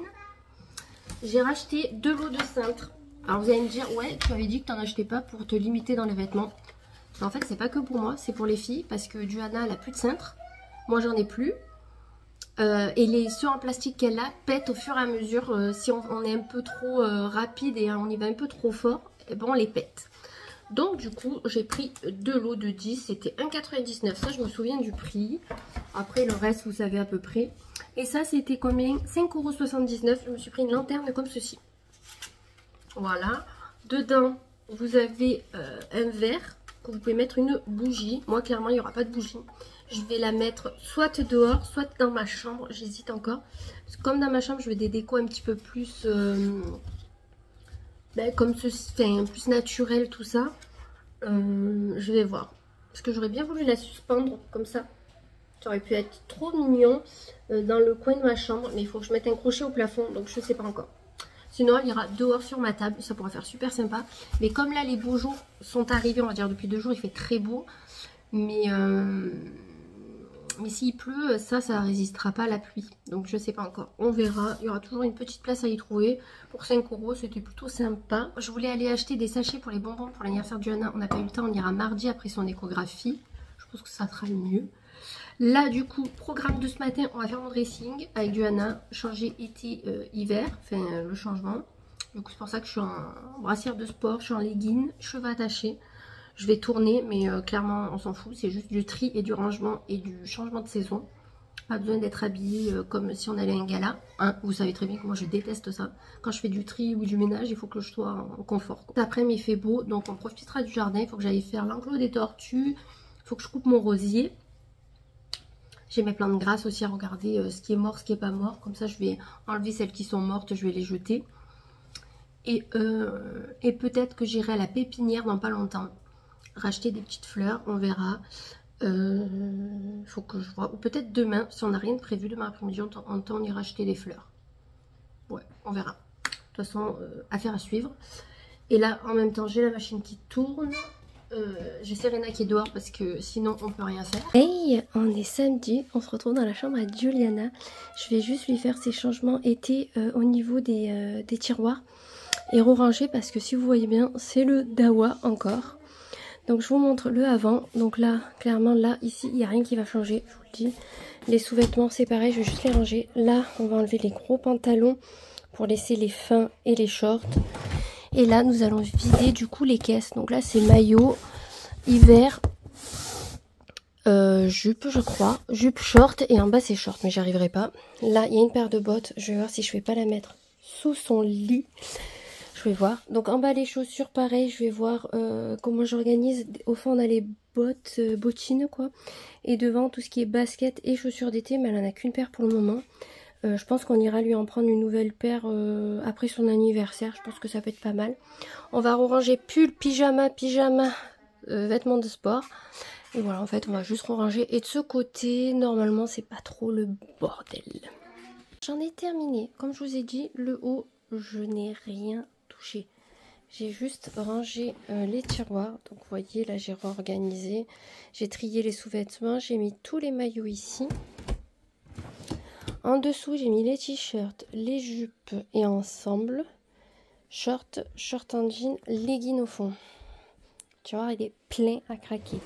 [SPEAKER 1] J'ai racheté 2 lots de cintres. Alors, vous allez me dire, ouais, tu avais dit que tu n'en achetais pas pour te limiter dans les vêtements. En fait, c'est pas que pour moi, c'est pour les filles. Parce que Johanna, elle a plus de cintres. Moi, j'en ai plus. Et les ceux en plastique qu'elle a pètent au fur et à mesure. Si on est un peu trop rapide et on y va un peu trop fort, et ben on les pète. Donc du coup j'ai pris 2 lots de 10, c'était 1,99 €, ça je me souviens du prix. Après le reste vous savez à peu près. Et ça c'était combien? 5,79 €, je me suis pris une lanterne comme ceci. Voilà, dedans vous avez un verre que vous pouvez mettre une bougie. Moi clairement il n'y aura pas de bougie. Je vais la mettre soit dehors, soit dans ma chambre, j'hésite encore. Parce que comme dans ma chambre je veux des décos un petit peu plus... comme ceci, enfin, plus naturel tout ça, je vais voir. Parce que j'aurais bien voulu la suspendre comme ça. Ça aurait pu être trop mignon dans le coin de ma chambre. Mais il faut que je mette un crochet au plafond, donc je ne sais pas encore. Sinon elle ira dehors sur ma table, ça pourra faire super sympa. Mais comme là les beaux jours sont arrivés, on va dire depuis 2 jours, il fait très beau. Mais s'il pleut, ça résistera pas à la pluie. Donc je sais pas encore. On verra. Il y aura toujours une petite place à y trouver. Pour 5 €, c'était plutôt sympa. Je voulais aller acheter des sachets pour les bonbons pour l'anniversaire de Johanna. On n'a pas eu le temps. On ira mardi après son échographie. Je pense que ça sera le mieux. Là du coup, programme de ce matin, on va faire mon dressing avec Johanna. Changer été-hiver. Enfin le changement. Du coup c'est pour ça que je suis en brassière de sport. Je suis en legging. Cheveux attachés. Je vais tourner, mais clairement, on s'en fout. C'est juste du tri et du rangement et du changement de saison. Pas besoin d'être habillé comme si on allait à un gala. Hein, vous savez très bien que moi, je déteste ça. Quand je fais du tri ou du ménage, il faut que je sois en confort. Cet après-midi, il fait beau, donc on profitera du jardin. Il faut que j'aille faire l'enclos des tortues. Il faut que je coupe mon rosier. J'ai mes plantes grasses aussi à regarder ce qui est mort, ce qui est pas mort. Comme ça je vais enlever celles qui sont mortes, je vais les jeter. Et peut-être que j'irai à la pépinière dans pas longtemps. Racheter des petites fleurs, on verra. Faut que je vois. Ou peut-être demain, si on n'a rien de prévu, demain après-midi, on ira acheter des fleurs. Ouais, on verra. De toute façon, affaire à suivre. Et là, en même temps, j'ai la machine qui tourne. J'ai Serena qui est dehors parce que sinon on peut rien faire. Hey, on est samedi, on se retrouve dans la chambre à Juliana. Je vais juste lui faire ses changements été au niveau des tiroirs et ranger parce que si vous voyez bien, c'est le dawa encore. Donc je vous montre le avant. Donc là, clairement, là, ici, il n'y a rien qui va changer, je vous le dis. Les sous-vêtements, c'est pareil, je vais juste les ranger. Là, on va enlever les gros pantalons pour laisser les fins et les shorts. Et là, nous allons vider du coup les caisses. Donc là, c'est maillot, hiver, jupe, je crois. Jupe, short et en bas, c'est short, mais j'y arriverai pas. Là, il y a une paire de bottes. Je vais voir si je vais pas la mettre sous son lit. Je vais voir. Donc en bas, les chaussures, pareil. Je vais voir comment j'organise. Au fond, on a les bottes, bottines, quoi. Et devant, tout ce qui est basket et chaussures d'été. Mais elle en a qu'une paire pour le moment. Je pense qu'on ira lui en prendre une nouvelle paire après son anniversaire. Je pense que ça peut être pas mal. On va ranger pull, pyjama, vêtements de sport. Et voilà, en fait, on va juste ranger. Et de ce côté, normalement, c'est pas trop le bordel. J'en ai terminé. Comme je vous ai dit, le haut, je n'ai rien touché. J'ai juste rangé les tiroirs. Donc, vous voyez, là, j'ai réorganisé. J'ai trié les sous-vêtements. J'ai mis tous les maillots ici. En dessous, j'ai mis les t-shirts, les jupes et ensemble. Short en jean, legging au fond. Tu vois, il est plein à craquer.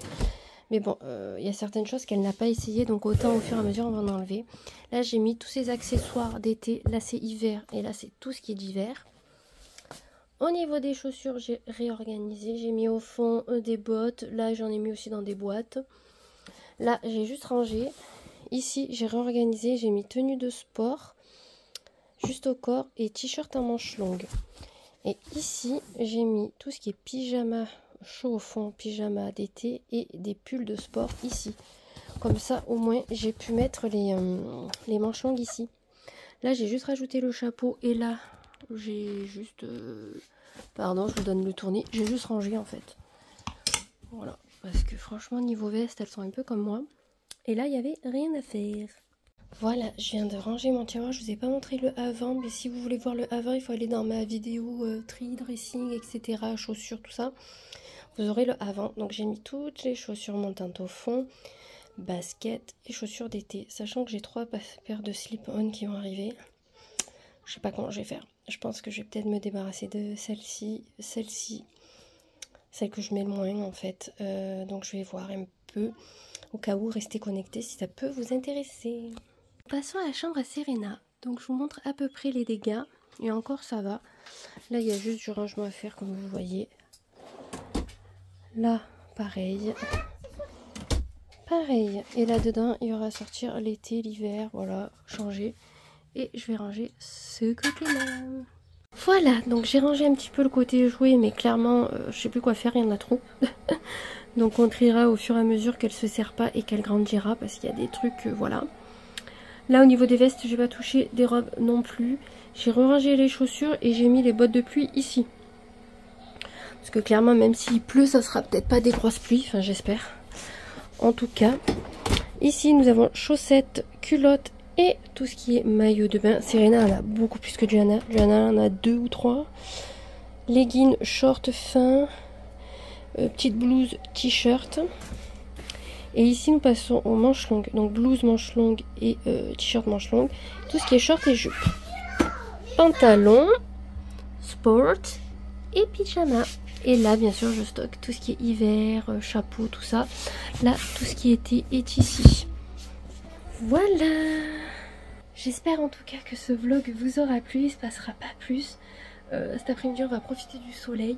[SPEAKER 1] Mais bon, il y a certaines choses qu'elle n'a pas essayé, donc autant au fur et à mesure, on va en enlever. Là, j'ai mis tous ces accessoires d'été. Là, c'est hiver et là, c'est tout ce qui est d'hiver. Au niveau des chaussures, j'ai réorganisé. J'ai mis au fond des bottes. Là, j'en ai mis aussi dans des boîtes. Là, j'ai juste rangé. Ici, j'ai réorganisé, j'ai mis tenue de sport, juste au corps et t-shirt en manches longues. Et ici, j'ai mis tout ce qui est pyjama chaud au fond, pyjama d'été et des pulls de sport ici. Comme ça, au moins, j'ai pu mettre les manches longues ici. Là, j'ai juste rajouté le chapeau et là, j'ai juste... Pardon, je vous donne le tournis. J'ai juste rangé en fait. Voilà, parce que franchement, niveau veste, elles sont un peu comme moi. Et là, il n'y avait rien à faire. Voilà, je viens de ranger mon tiroir. Je ne vous ai pas montré le avant, mais si vous voulez voir le avant, il faut aller dans ma vidéo tri, dressing, etc. Chaussures, tout ça. Vous aurez le avant. Donc, j'ai mis toutes les chaussures montantes au fond, basket et chaussures d'été. Sachant que j'ai 3 paires de slip-on qui vont arriver. Je sais pas comment je vais faire. Je pense que je vais peut-être me débarrasser de celle-ci, celle que je mets le moins en fait. Donc, je vais voir un peu. Au cas où, restez connectés si ça peut vous intéresser. Passons à la chambre à Serena. Donc je vous montre à peu près les dégâts. Et encore ça va. Là il y a juste du rangement à faire comme vous voyez. Là pareil. Pareil. Et là dedans il y aura à sortir l'été, l'hiver. Voilà, changer. Et je vais ranger ce côté-là. Voilà, donc j'ai rangé un petit peu le côté jouet. Mais clairement je sais plus quoi faire, il y en a trop. Donc on triera au fur et à mesure qu'elle se sert pas et qu'elle grandira parce qu'il y a des trucs, voilà. Là au niveau des vestes, je vais pas toucher des robes non plus. J'ai rangé les chaussures et j'ai mis les bottes de pluie ici. Parce que clairement même s'il pleut, ça sera peut-être pas des grosses pluies, enfin j'espère. En tout cas, ici nous avons chaussettes, culottes et tout ce qui est maillot de bain. Serena en a beaucoup plus que Johanna. Johanna en a 2 ou 3. Leggings, shorts fins. Petite blouse, t-shirt. Et ici nous passons aux manches longues. Donc blouse manches longues et t-shirt manches longues. Tout ce qui est short et jupe. Pantalon, sport et pyjama. Et là bien sûr je stocke tout ce qui est hiver, chapeau, tout ça. Là tout ce qui était est ici. Voilà. J'espère en tout cas que ce vlog vous aura plu. Il ne se passera pas plus. Cet après-midi on va profiter du soleil.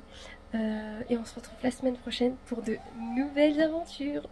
[SPEAKER 1] Et on se retrouve la semaine prochaine pour de nouvelles aventures.